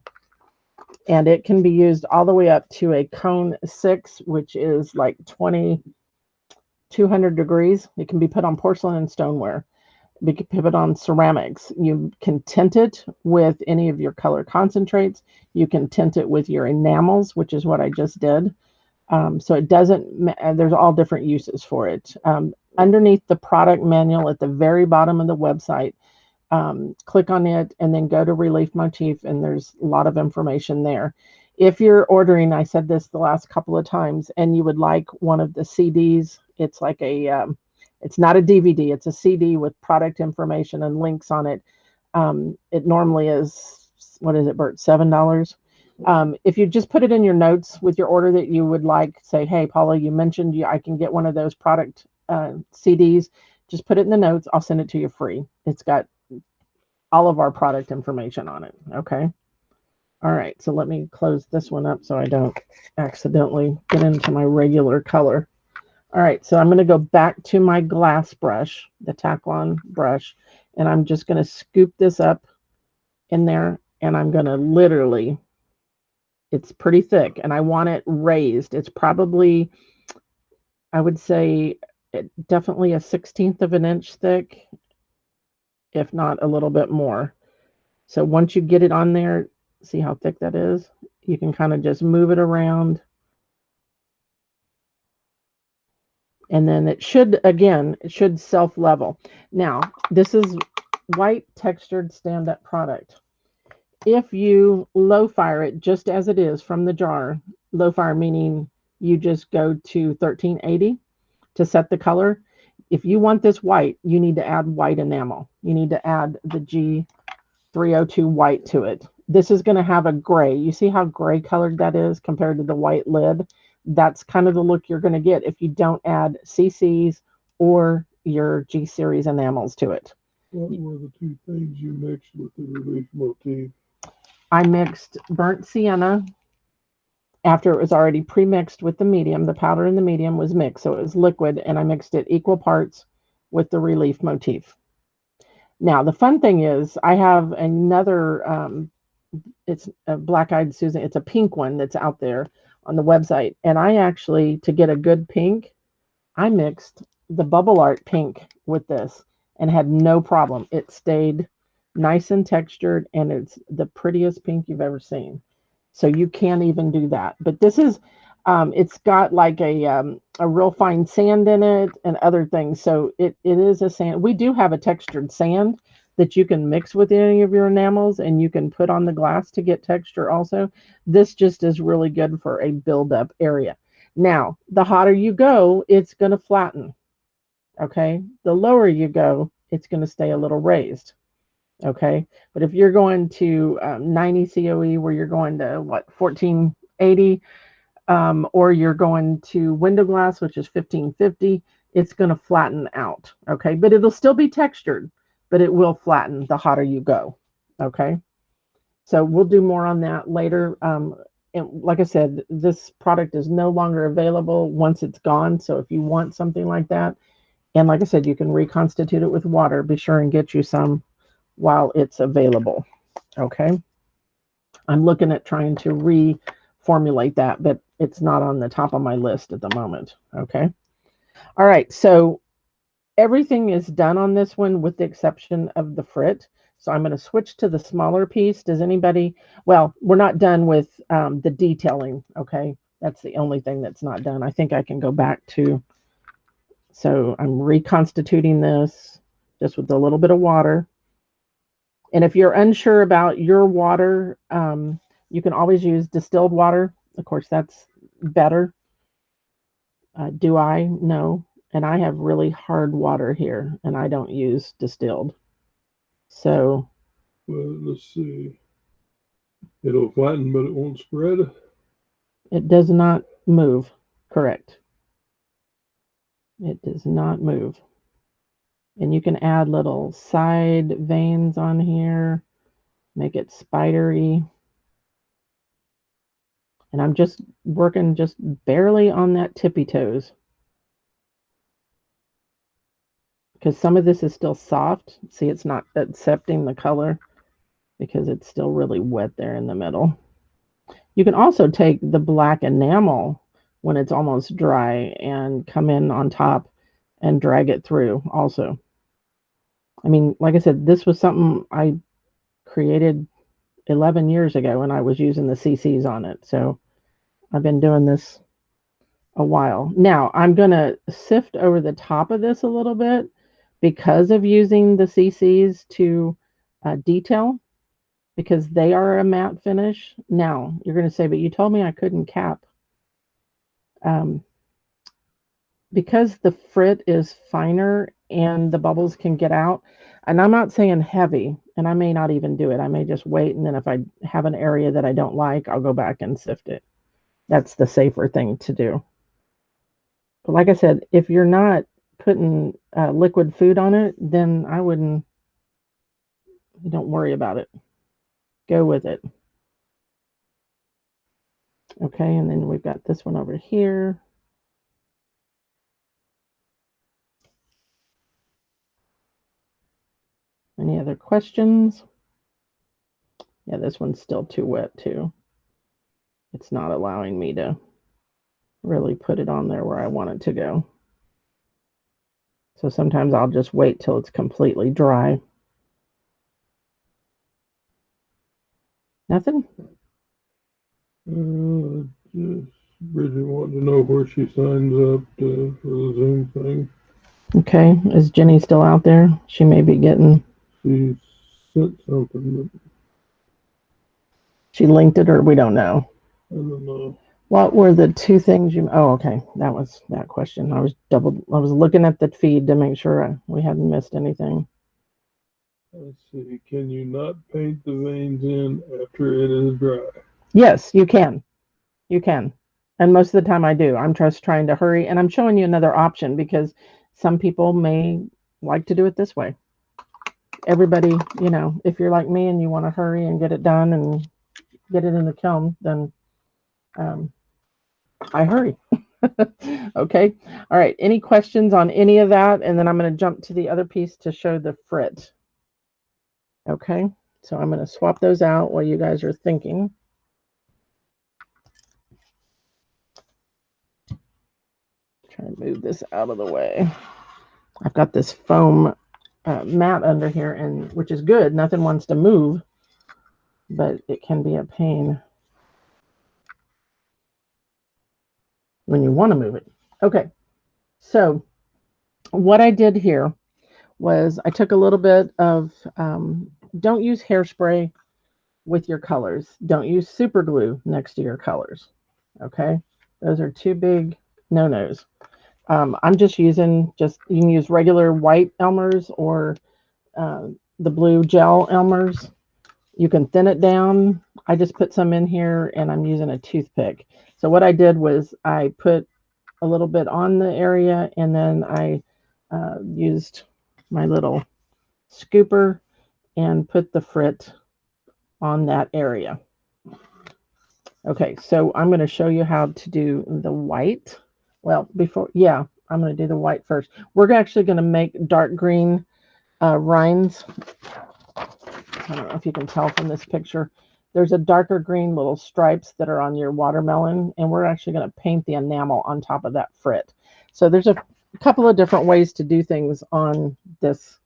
[SPEAKER 1] And it can be used all the way up to a cone 6, which is like 200 degrees. It can be put on porcelain and stoneware. You can put it on ceramics. You can tint it with any of your color concentrates. You can tint it with your enamels, which is what I just did. So it doesn't, there's all different uses for it. Underneath the product manual at the very bottom of the website, click on it and then go to relief motif, and there's a lot of information there. If you're ordering, I said this the last couple of times, and you would like one of the CDs, it's like it's not a DVD, it's a CD with product information and links on it. It normally is, what is it, Bert, $7? If you just put it in your notes with your order that you would like, say, hey, Paula, you mentioned I can get one of those product CDs. Just put it in the notes. I'll send it to you free. It's got all of our product information on it. Okay. All right. So let me close this one up so I don't accidentally get into my regular color. All right. So I'm going to go back to my glass brush, the Taklon brush, and I'm just going to scoop this up in there, and I'm going to literally, it's pretty thick, and I want it raised. It's probably, I would say, definitely a 1/16 of an inch thick, if not a little bit more. So once you get it on there, see how thick that is? You can kind of just move it around. And then it should, again, it should self-level. Now, this is white textured stand-up product. If you low fire it just as it is from the jar, low fire meaning you just go to 1380 to set the color. If you want this white, you need to add white enamel. You need to add the G302 white to it. This is going to have a gray. You see how gray colored that is compared to the white lid? That's kind of the look you're going to get if you don't add CCs or your G series enamels to it.
[SPEAKER 2] What were the two things you mixed with the relief motif?
[SPEAKER 1] I mixed burnt sienna after it was already pre-mixed with the medium. The powder and the medium was mixed, so it was liquid, and I mixed it equal parts with the relief motif. Now, the fun thing is I have another, it's a Black-Eyed Susan. It's a pink one that's out there on the website. And I actually, to get a good pink, I mixed the Bubble Art pink with this and had no problem. It stayed nice and textured, and it's the prettiest pink you've ever seen. So you can't even do that. But this is, it's got like a real fine sand in it and other things. So it is a sand. We do have a textured sand that you can mix with any of your enamels, and you can put on the glass to get texture also. This just is really good for a buildup area. Now, the hotter you go, it's going to flatten. Okay. The lower you go, it's going to stay a little raised. Okay. But if you're going to 90 COE, where you're going to what, 1480, or you're going to window glass, which is 1550, it's going to flatten out. Okay. But it'll still be textured, but it will flatten the hotter you go. Okay. So we'll do more on that later. And like I said, this product is no longer available once it's gone. So if you want something like that, and like I said, you can reconstitute it with water, be sure and get you some while it's available. Okay. I'm looking at trying to reformulate that, but it's not on the top of my list at the moment. Okay. All right. So everything is done on this one with the exception of the frit. So I'm going to switch to the smaller piece. Does anybody, well, we're not done with the detailing. Okay. That's the only thing that's not done. I think I can go back to, so I'm reconstituting this just with a little bit of water. And if you're unsure about your water, you can always use distilled water. Of course, that's better. Do I? No. And I have really hard water here, and I don't use distilled. So.
[SPEAKER 2] Well, let's see. It'll flatten, but it won't spread.
[SPEAKER 1] It does not move. Correct. It does not move. And you can add little side veins on here, make it spidery. And I'm just working just barely on that tippy toes, because some of this is still soft. See, it's not accepting the color because it's still really wet there in the middle. You can also take the black enamel when it's almost dry and come in on top and drag it through also. I mean, like I said, this was something I created 11 years ago, and I was using the CCs on it. So I've been doing this a while. Now I'm going to sift over the top of this a little bit because of using the CCs to detail. because they are a matte finish. Now, you're going to say, but you told me I couldn't cap. Um, because the frit is finer and the bubbles can get out, and I'm not saying heavy, and I may not even do it. I may just wait, and then if I have an area that I don't like, I'll go back and sift it. That's the safer thing to do. But like I said, if you're not putting liquid food on it, then I wouldn't, don't worry about it. Go with it. Okay, and then we've got this one over here. Any other questions? Yeah, this one's still too wet too. It's not allowing me to really put it on there where I want it to go. So sometimes I'll just wait till it's completely dry. Nothing?
[SPEAKER 2] Just Bridget wanted to know where she signs up for the Zoom thing.
[SPEAKER 1] Okay, is Jenny still out there? She may be getting...
[SPEAKER 2] She sent something, but
[SPEAKER 1] she linked it, or we don't know.
[SPEAKER 2] I don't know.
[SPEAKER 1] What were the two things you... oh, okay, that was that question. I was looking at the feed to make sure we hadn't missed anything.
[SPEAKER 2] Let's see. Can you not paint the veins in after it is dry?
[SPEAKER 1] Yes, you can. You can. And most of the time I do. I'm just trying to hurry, and I'm showing you another option because some people may like to do it this way. Everybody, you know, if you're like me and you want to hurry and get it done and get it in the kiln, then I hurry. Okay. All right. Any questions on any of that? And then I'm going to jump to the other piece to show the frit. Okay. So I'm going to swap those out while you guys are thinking. Try and move this out of the way. I've got this foam mat under here, and which is good. Nothing wants to move, but it can be a pain when you want to move it. Okay. So what I did here was I took a little bit of, don't use hairspray with your colors. Don't use super glue next to your colors. Okay. Those are two big no-nos. I'm just using, you can use regular white Elmer's or the blue gel Elmer's. You can thin it down. I just put some in here and I'm using a toothpick. So what I did was I put a little bit on the area, and then I used my little scooper and put the frit on that area. Okay, so I'm going to show you how to do the white. Well, I'm going to do the white first. We're actually going to make dark green rinds. I don't know if you can tell from this picture. There's a darker green little stripes that are on your watermelon, and we're actually going to paint the enamel on top of that frit. So there's a couple of different ways to do things on this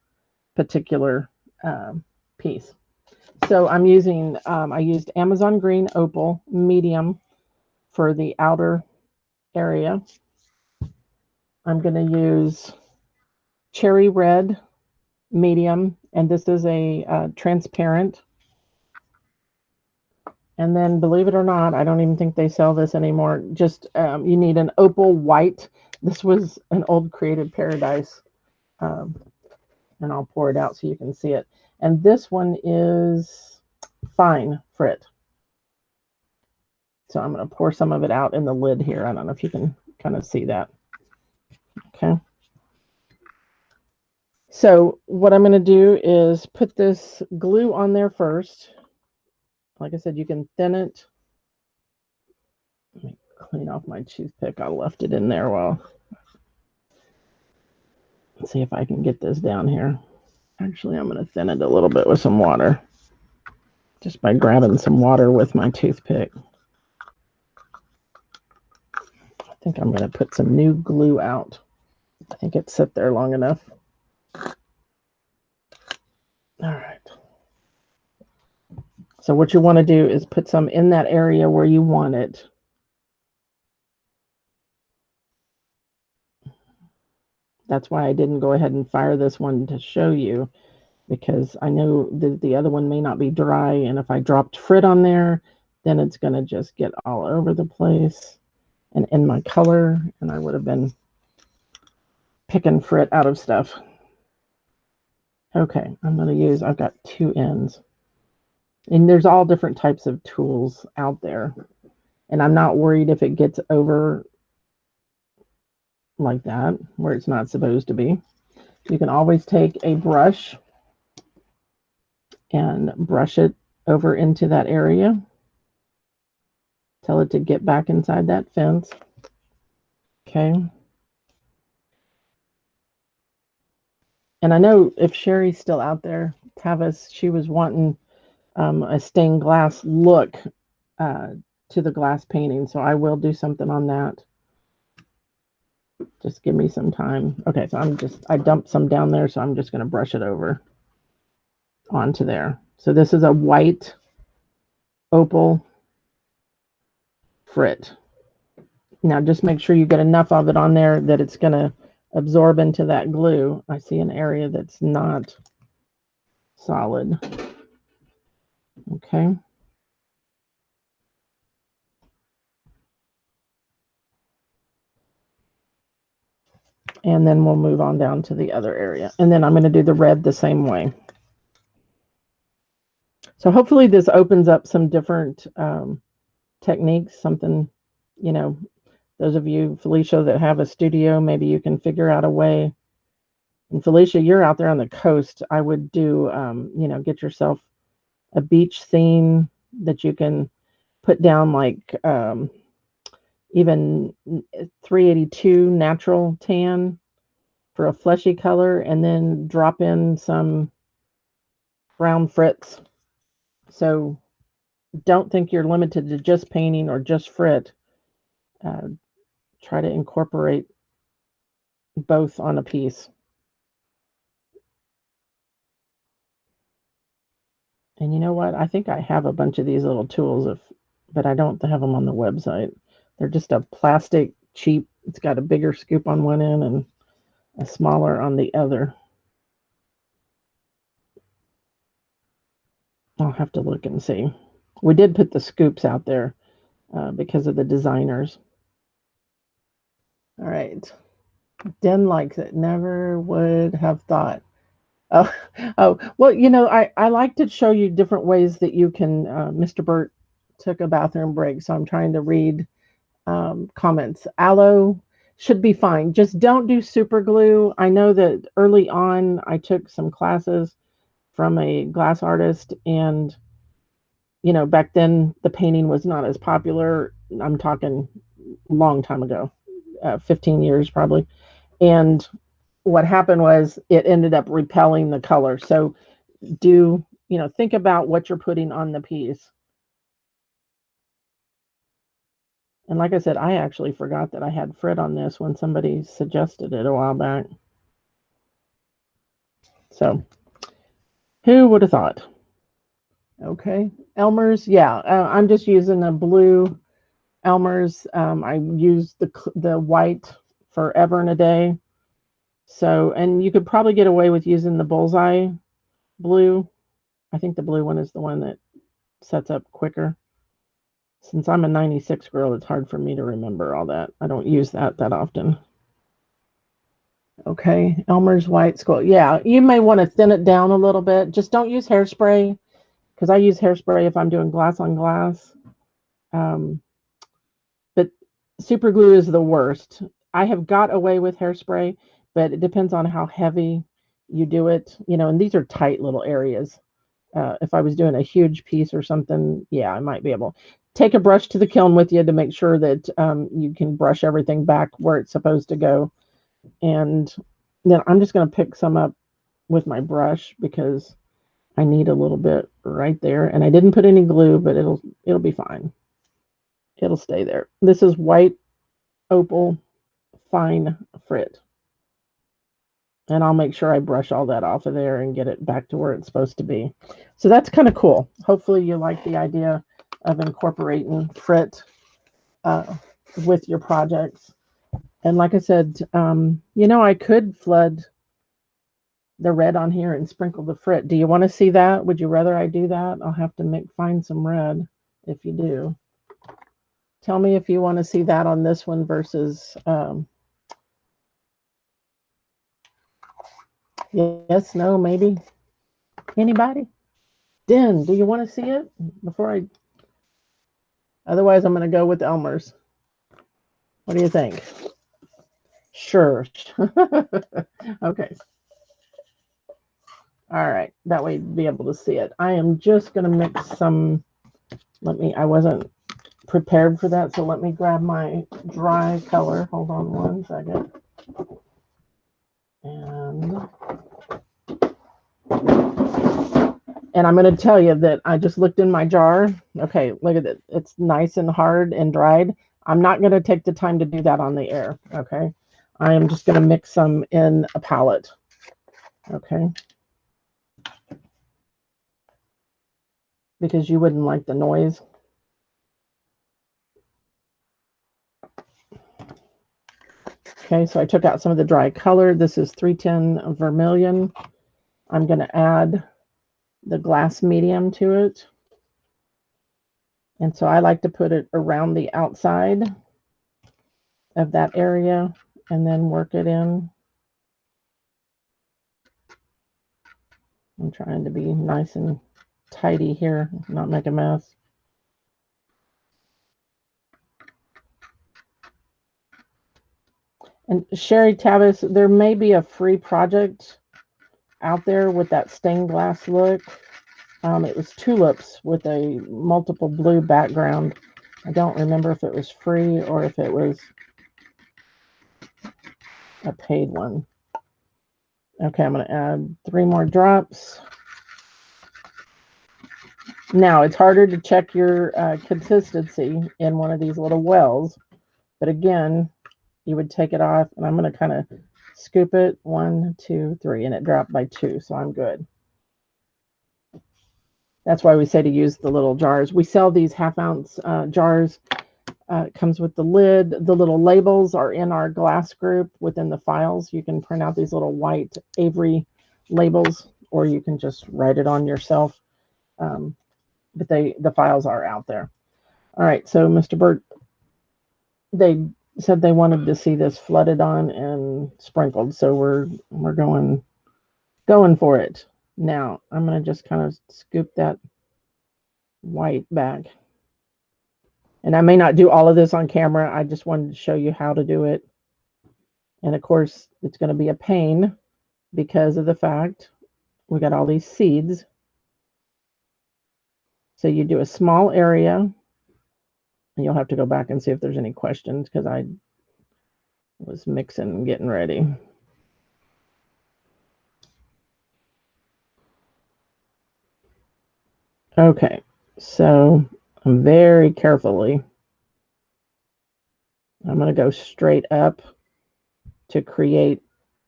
[SPEAKER 1] particular piece. So I'm using, I used Amazon Green Opal Medium for the outer area. I'm going to use Cherry Red Medium, and this is a transparent. And then, believe it or not, I don't even think they sell this anymore. Just you need an opal white. This was an old Creative Paradise, and I'll pour it out so you can see it. And this one is fine frit. So I'm going to pour some of it out in the lid here. I don't know if you can kind of see that. Okay. So what I'm going to do is put this glue on there first. Like I said, you can thin it. Let me clean off my toothpick. I left it in there while. Let's see if I can get this down here. Actually, I'm going to thin it a little bit with some water. Just by grabbing some water with my toothpick. I think I'm going to put some new glue out. I think it's sit there long enough. All right. So what you want to do is put some in that area where you want it. That's why I didn't go ahead and fire this one to show you, because I know that the other one may not be dry, and if I dropped frit on there, then it's going to just get all over the place and in my color, and I would have been picking frit out of stuff. Okay, I'm going to use, I've got 2 ends. And there's all different types of tools out there. And I'm not worried if it gets over like that, where it's not supposed to be. You can always take a brush and brush it over into that area. Tell it to get back inside that fence. Okay. And I know if Sherry's still out there, Tavis, she was wanting a stained glass look to the glass painting. So I will do something on that. Just give me some time. Okay, so I dumped some down there, so I'm just going to brush it over onto there. So this is a white opal frit. Now just make sure you get enough of it on there that it's going to absorb into that glue. I see an area that's not solid. Okay. And then we'll move on down to the other area. And then I'm going to do the red the same way. So hopefully this opens up some different techniques, something, you know, those of you, Felicia, that have a studio, maybe you can figure out a way. And Felicia, you're out there on the coast. I would do, you know, get yourself a beach theme that you can put down, like even 382 natural tan for a fleshy color, and then drop in some brown frits. So don't think you're limited to just painting or just frit. Try to incorporate both on a piece. And you know what? I think I have a bunch of these little tools, but I don't have them on the website. They're just a plastic, cheap. It's got a bigger scoop on one end and a smaller on the other. I'll have to look and see. We did put the scoops out there because of the designers. All right. Den likes it. Never would have thought. Oh, well, you know, I like to show you different ways that you can, Mr. Burt took a bathroom break, so I'm trying to read comments. Aloe should be fine. Just don't do super glue. I know that early on I took some classes from a glass artist, and, you know, back then the painting was not as popular. I'm talking long time ago, 15 years probably. And what happened was it ended up repelling the color. So do, you know, think about what you're putting on the piece. And like I said, I actually forgot that I had frit on this when somebody suggested it a while back. So who would have thought? Okay, Elmer's, yeah, I'm just using a blue Elmer's. I use the white forever and a day. So, and you could probably get away with using the bullseye blue. I think the blue one is the one that sets up quicker. Since I'm a 96 girl, it's hard for me to remember all that. I don't use that often. Okay, Elmer's white skull. Yeah, you may want to thin it down a little bit. Just don't use hairspray, because I use hairspray if I'm doing glass on glass. But super glue is the worst. I have got away with hairspray, but it depends on how heavy you do it. You know, and these are tight little areas. If I was doing a huge piece or something, yeah, I might be able. Take a brush to the kiln with you to make sure that you can brush everything back where it's supposed to go. And then I'm just going to pick some up with my brush because I need a little bit right there. And I didn't put any glue, but it'll be fine. It'll stay there. This is white opal fine frit. And I'll make sure I brush all that off of there and get it back to where it's supposed to be. So that's kind of cool. Hopefully you like the idea of incorporating frit with your projects. And like I said, you know, I could flood the red on here and sprinkle the frit. Do you want to see that? Would you rather I do that? I'll have to find some red if you do. Tell me if you want to see that on this one versus yes, no, maybe. Anybody? Den, do you want to see it before I? Otherwise, I'm going to go with Elmer's. What do you think? Sure. Okay. All right. That way you'd be able to see it. I am just going to mix some. I wasn't prepared for that, so let me grab my dry color. Hold on one second. And I'm going to tell you that I just looked in my jar. Okay, look at it. It's nice and hard and dried. I'm not going to take the time to do that on the air. Okay. I am just going to mix some in a palette. Okay. Because you wouldn't like the noise. Okay, so I took out some of the dry color. This is 310 Vermilion. I'm going to add the glass medium to it. And so I like to put it around the outside of that area and then work it in. I'm trying to be nice and tidy here, not make a mess. And Sherry Tavis, there may be a free project out there with that stained glass look. It was tulips with a multiple blue background. I don't remember if it was free or if it was a paid one. Okay, I'm going to add 3 more drops. Now, it's harder to check your consistency in one of these little wells. But again, you would take it off, and I'm going to kind of scoop it. 1, 2, 3, and it dropped by 2, so I'm good. That's why we say to use the little jars. We sell these half-ounce jars. It comes with the lid. The little labels are in our glass group within the files. You can print out these little white Avery labels, or you can just write it on yourself. But the files are out there. All right, so Mr. Burt, they said they wanted to see this flooded on and sprinkled, so we're going for it. Now I'm going to just kind of scoop that white back. And I may not do all of this on camera. I just wanted to show you how to do it. And of course, it's going to be a pain because of the fact we got all these seeds. So you do a small area, and you'll have to go back and see if there's any questions because I was mixing and getting ready. Okay, so I'm very carefully, I'm going to go straight up to create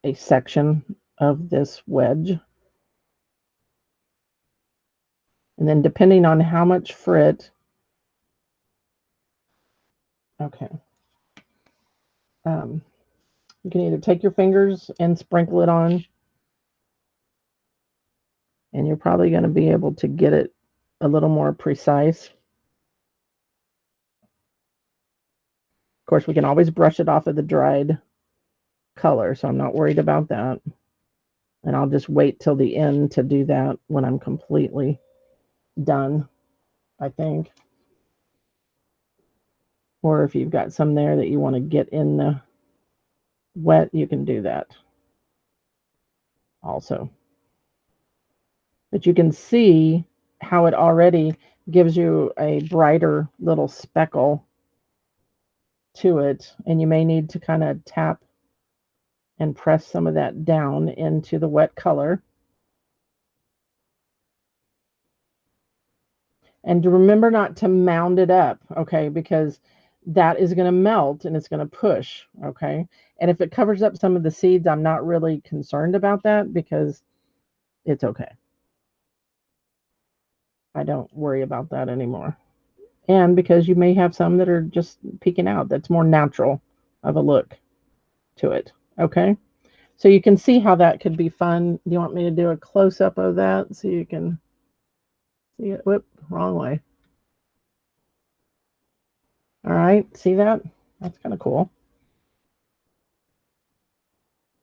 [SPEAKER 1] a section of this wedge. And then depending on how much frit, okay, you can either take your fingers and sprinkle it on, and you're probably going to be able to get it a little more precise. Of course, we can always brush it off of the dried color, so I'm not worried about that. And I'll just wait till the end to do that when I'm completely done, I think. Or if you've got some there that you want to get in the wet, you can do that also. But you can see how it already gives you a brighter little speckle to it, and you may need to kind of tap and press some of that down into the wet color. And to remember not to mound it up, okay, because that is going to melt and it's going to push, okay? And if it covers up some of the seeds, I'm not really concerned about that because it's okay. I don't worry about that anymore. And because you may have some that are just peeking out, that's more natural of a look to it, okay? So you can see how that could be fun. Do you want me to do a close-up of that so you can see it? Whoop, wrong way. All right, see that? That's kind of cool.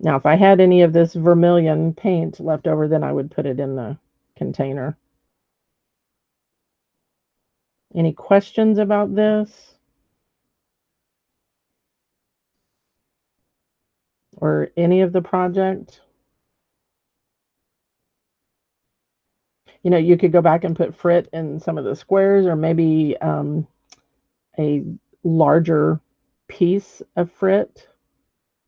[SPEAKER 1] Now, if I had any of this vermilion paint left over, then I would put it in the container. Any questions about this? Or any of the project? You know, you could go back and put frit in some of the squares, or maybe a larger piece of frit,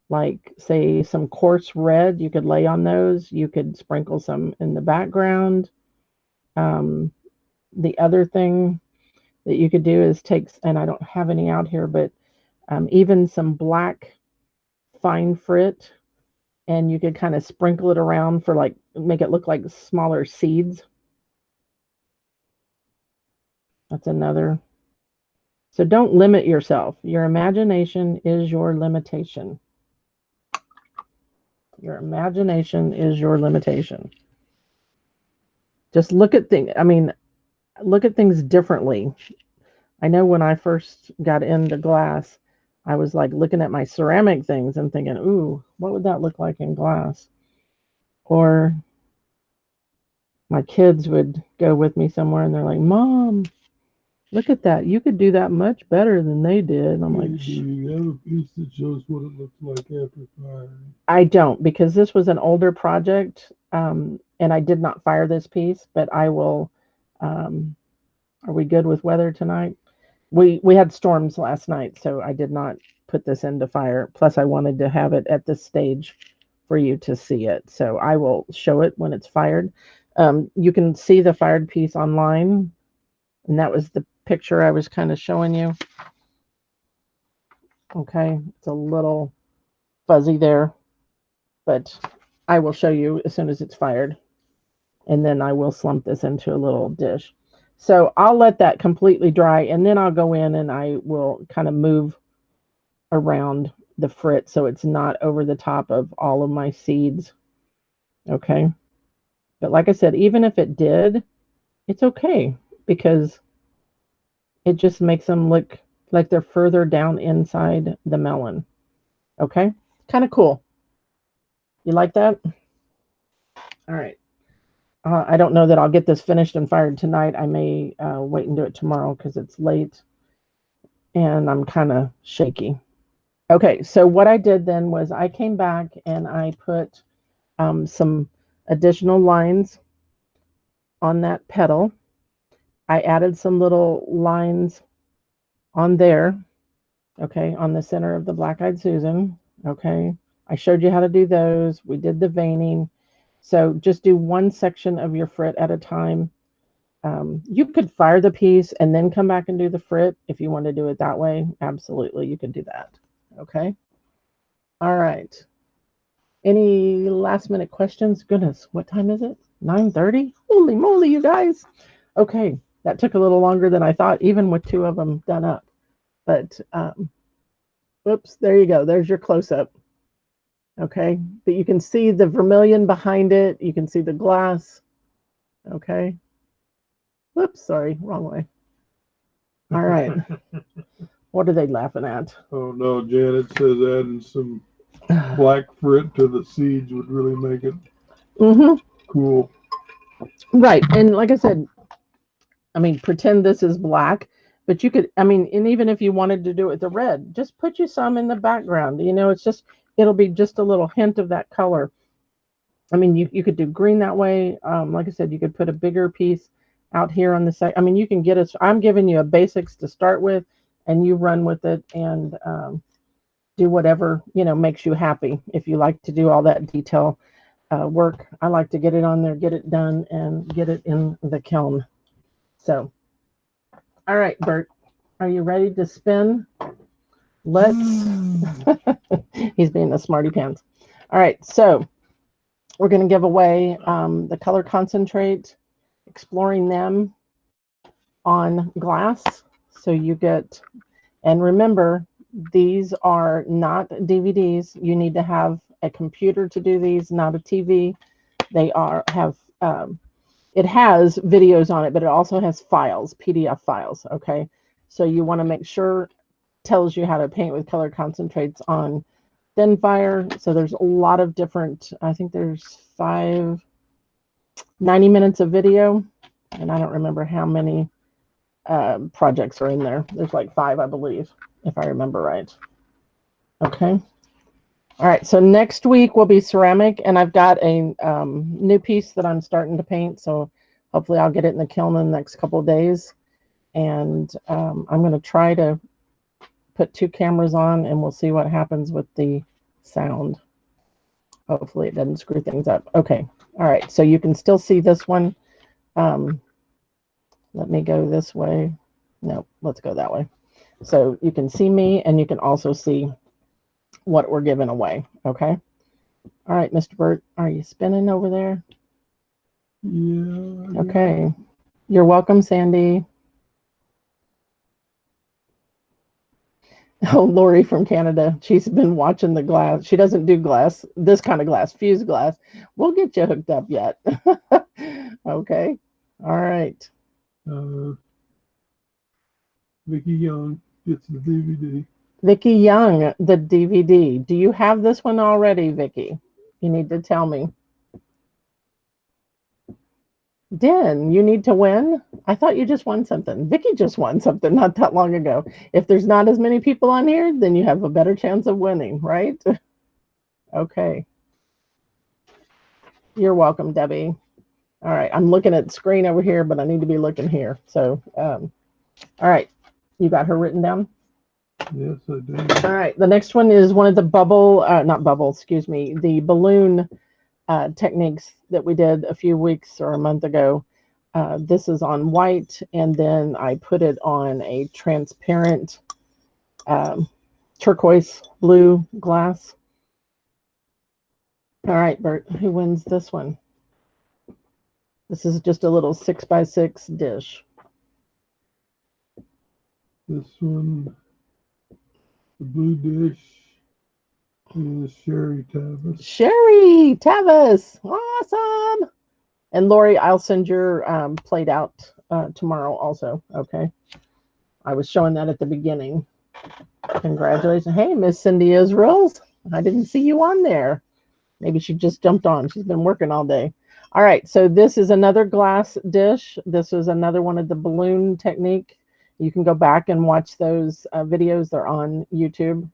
[SPEAKER 1] like say some coarse red, you could lay on those. You could sprinkle some in the background. The other thing that you could do is take, and I don't have any out here, but even some black fine frit, and you could kind of sprinkle it around for like, make it look like smaller seeds. That's another. So don't limit yourself. Your imagination is your limitation. Your imagination is your limitation. Just look at things. I mean, look at things differently. I know when I first got into glass, I was like looking at my ceramic things and thinking, ooh, what would that look like in glass? Or my kids would go with me somewhere and they're like, Mom, look at that. You could do that much better than they did. And I'm like,
[SPEAKER 2] Do you have a piece that shows what it looks like after firing?
[SPEAKER 1] I don't, because this was an older project, and I did not fire this piece, but I will. Are we good with weather tonight? We had storms last night, so I did not put this into fire. Plus, I wanted to have it at this stage for you to see it. So I will show it when it's fired. You can see the fired piece online, and that was the picture I was kind of showing you. Okay, it's a little fuzzy there, but I will show you as soon as it's fired. And then I will slump this into a little dish. So I'll let that completely dry, and then I'll go in and I will kind of move around the frit so it's not over the top of all of my seeds. Okay. But like I said, even if it did, it's okay because it just makes them look like they're further down inside the melon. Okay. Kind of cool. You like that? All right. I don't know that I'll get this finished and fired tonight. I may wait and do it tomorrow because it's late and I'm kind of shaky. Okay, so what I did then was I came back and I put some additional lines on that petal. I added some little lines on there, okay, on the center of the black-eyed Susan, okay. I showed you how to do those. We did the veining. So just do one section of your frit at a time. You could fire the piece and then come back and do the frit if you want to do it that way. Absolutely, you could do that. Okay. All right. Any last minute questions? Goodness, what time is it? 9:30? Holy moly, you guys. Okay, that took a little longer than I thought, even with two of them done up. But, oops, there you go. There's your close-up. Okay, but you can see the vermilion behind it. You can see the glass. Okay. Whoops, sorry, wrong way. All right. What are they laughing at?
[SPEAKER 2] Oh no, Janet says adding some black frit to the seeds would really make it cool.
[SPEAKER 1] Right, and like I said, I mean, pretend this is black, but you could, I mean, and even if you wanted to do it with the red, just put you some in the background. You know, it's just, it'll be just a little hint of that color. I mean, you could do green that way. Like I said, you could put a bigger piece out here on the side. I mean, you can get us, I'm giving you a basics to start with, and you run with it and do whatever, you know, makes you happy. If you like to do all that detail work, I like to get it on there, get it done, and get it in the kiln. So, all right, Bert, are you ready to spin? Let's, he's being a smarty pants. All right, so we're going to give away the color concentrate, exploring them on glass. So you get, and remember, these are not DVDs. You need to have a computer to do these, not a TV. They have it has videos on it, but it also has files, PDF files. Okay, so you want to make sure tells you how to paint with color concentrates on thin fire. So there's a lot of different. I think there's 90 minutes of video, and I don't remember how many projects are in there. There's like 5, I believe, if I remember right. Okay. All right. So next week will be ceramic, and I've got a new piece that I'm starting to paint. So hopefully I'll get it in the kiln in the next couple of days. And I'm going to try to put 2 cameras on, and we'll see what happens with the sound. Hopefully it doesn't screw things up. Okay. All right. So you can still see this one. Let me go this way. No, let's go that way. So you can see me, and you can also see what we're giving away. Okay. All right, Mr. Burt, are you spinning over there?
[SPEAKER 2] Yeah.
[SPEAKER 1] Okay. You're welcome, Sandy. Oh, Lori from Canada. She's been watching the glass. She doesn't do glass, this kind of glass, fused glass. We'll get you hooked up yet. Okay. All right.
[SPEAKER 2] Vicky Young gets the DVD.
[SPEAKER 1] Vicky Young, the DVD. Do you have this one already, Vicky? You need to tell me. Den, you need to win? I thought you just won something. Vicky just won something not that long ago. If there's not as many people on here, then you have a better chance of winning, right? Okay. You're welcome, Debbie. All right. I'm looking at the screen over here, but I need to be looking here. So, all right. You got her written down?
[SPEAKER 2] Yes, I do.
[SPEAKER 1] All right. The next one is one of the the balloon techniques that we did a few weeks or a month ago. This is on white, and then I put it on a transparent turquoise blue glass. All right, Bert, who wins this one? This is just a little 6x6 dish.
[SPEAKER 2] This one, the blue dish, is Sherry Tavis.
[SPEAKER 1] Sherry Tavis, awesome. And Lori, I'll send your plate out tomorrow also, okay? I was showing that at the beginning. Congratulations. Hey, Miss Cindy Israels. I didn't see you on there. Maybe she just jumped on. She's been working all day. All right, so this is another glass dish. This is another one of the balloon technique. You can go back and watch those videos. They're on YouTube,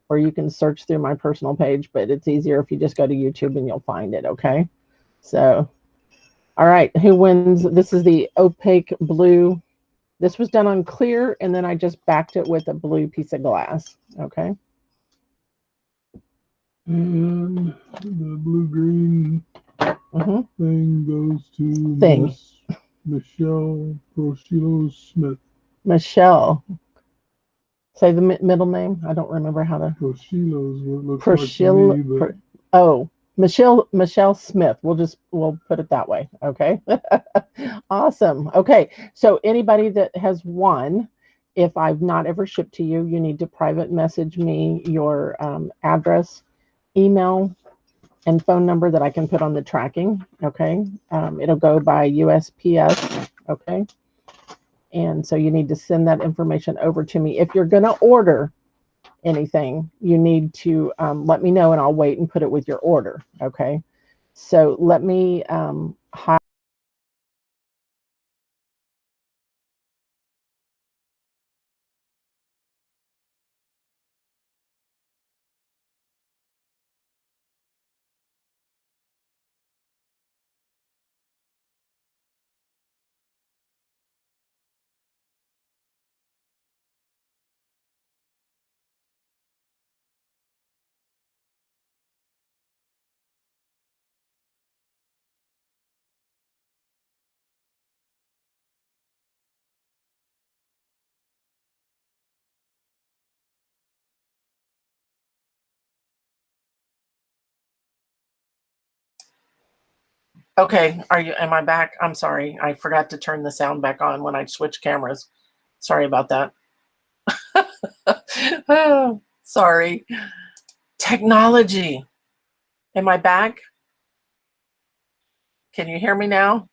[SPEAKER 1] or you can search through my personal page, but it's easier if you just go to YouTube and you'll find it, okay? So, all right, who wins? This is the opaque blue. This was done on clear, and then I just backed it with a blue piece of glass, okay?
[SPEAKER 2] And the blue-green thing goes to Miss Michelle Proshilo-Smith.
[SPEAKER 1] Michelle. Say the middle name. I don't remember how to.
[SPEAKER 2] Proshilo is what it looks like to me, but...
[SPEAKER 1] Michelle Smith. We'll put it that way. Okay. Awesome. Okay. So anybody that has won, if I've not ever shipped to you, you need to private message me your address, email, and phone number that I can put on the tracking. Okay. It'll go by USPS. Okay. And so you need to send that information over to me. If you're going to order anything, you need to let me know, and I'll wait and put it with your order. Okay. So let me hide. Okay, am I back? I'm sorry. I forgot to turn the sound back on when I switched cameras. Sorry about that. Oh, sorry. Technology. Am I back? Can you hear me now?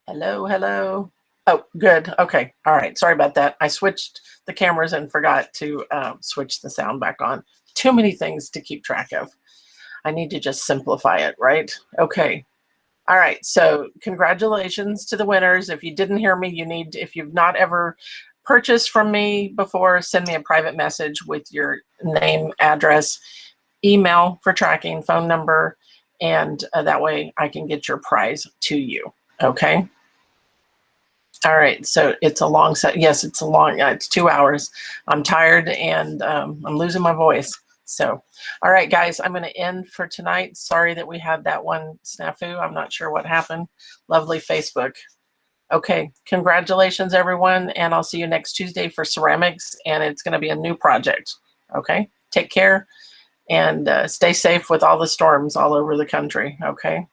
[SPEAKER 1] Hello, hello. Oh, good. Okay. All right. Sorry about that. I switched the cameras and forgot to switch the sound back on. Too many things to keep track of. I need to just simplify it, right? Okay. All right. So congratulations to the winners. If you didn't hear me, if you've not ever purchased from me before, send me a private message with your name, address, email for tracking, phone number, and that way I can get your prize to you. Okay. All right, so it's a long set. Yes, it's a long, it's 2 hours. I'm tired and I'm losing my voice. So, all right, guys, I'm going to end for tonight. Sorry that we had that one snafu. I'm not sure what happened. Lovely Facebook. Okay, congratulations, everyone. And I'll see you next Tuesday for ceramics. And it's going to be a new project. Okay, take care and stay safe with all the storms all over the country. Okay.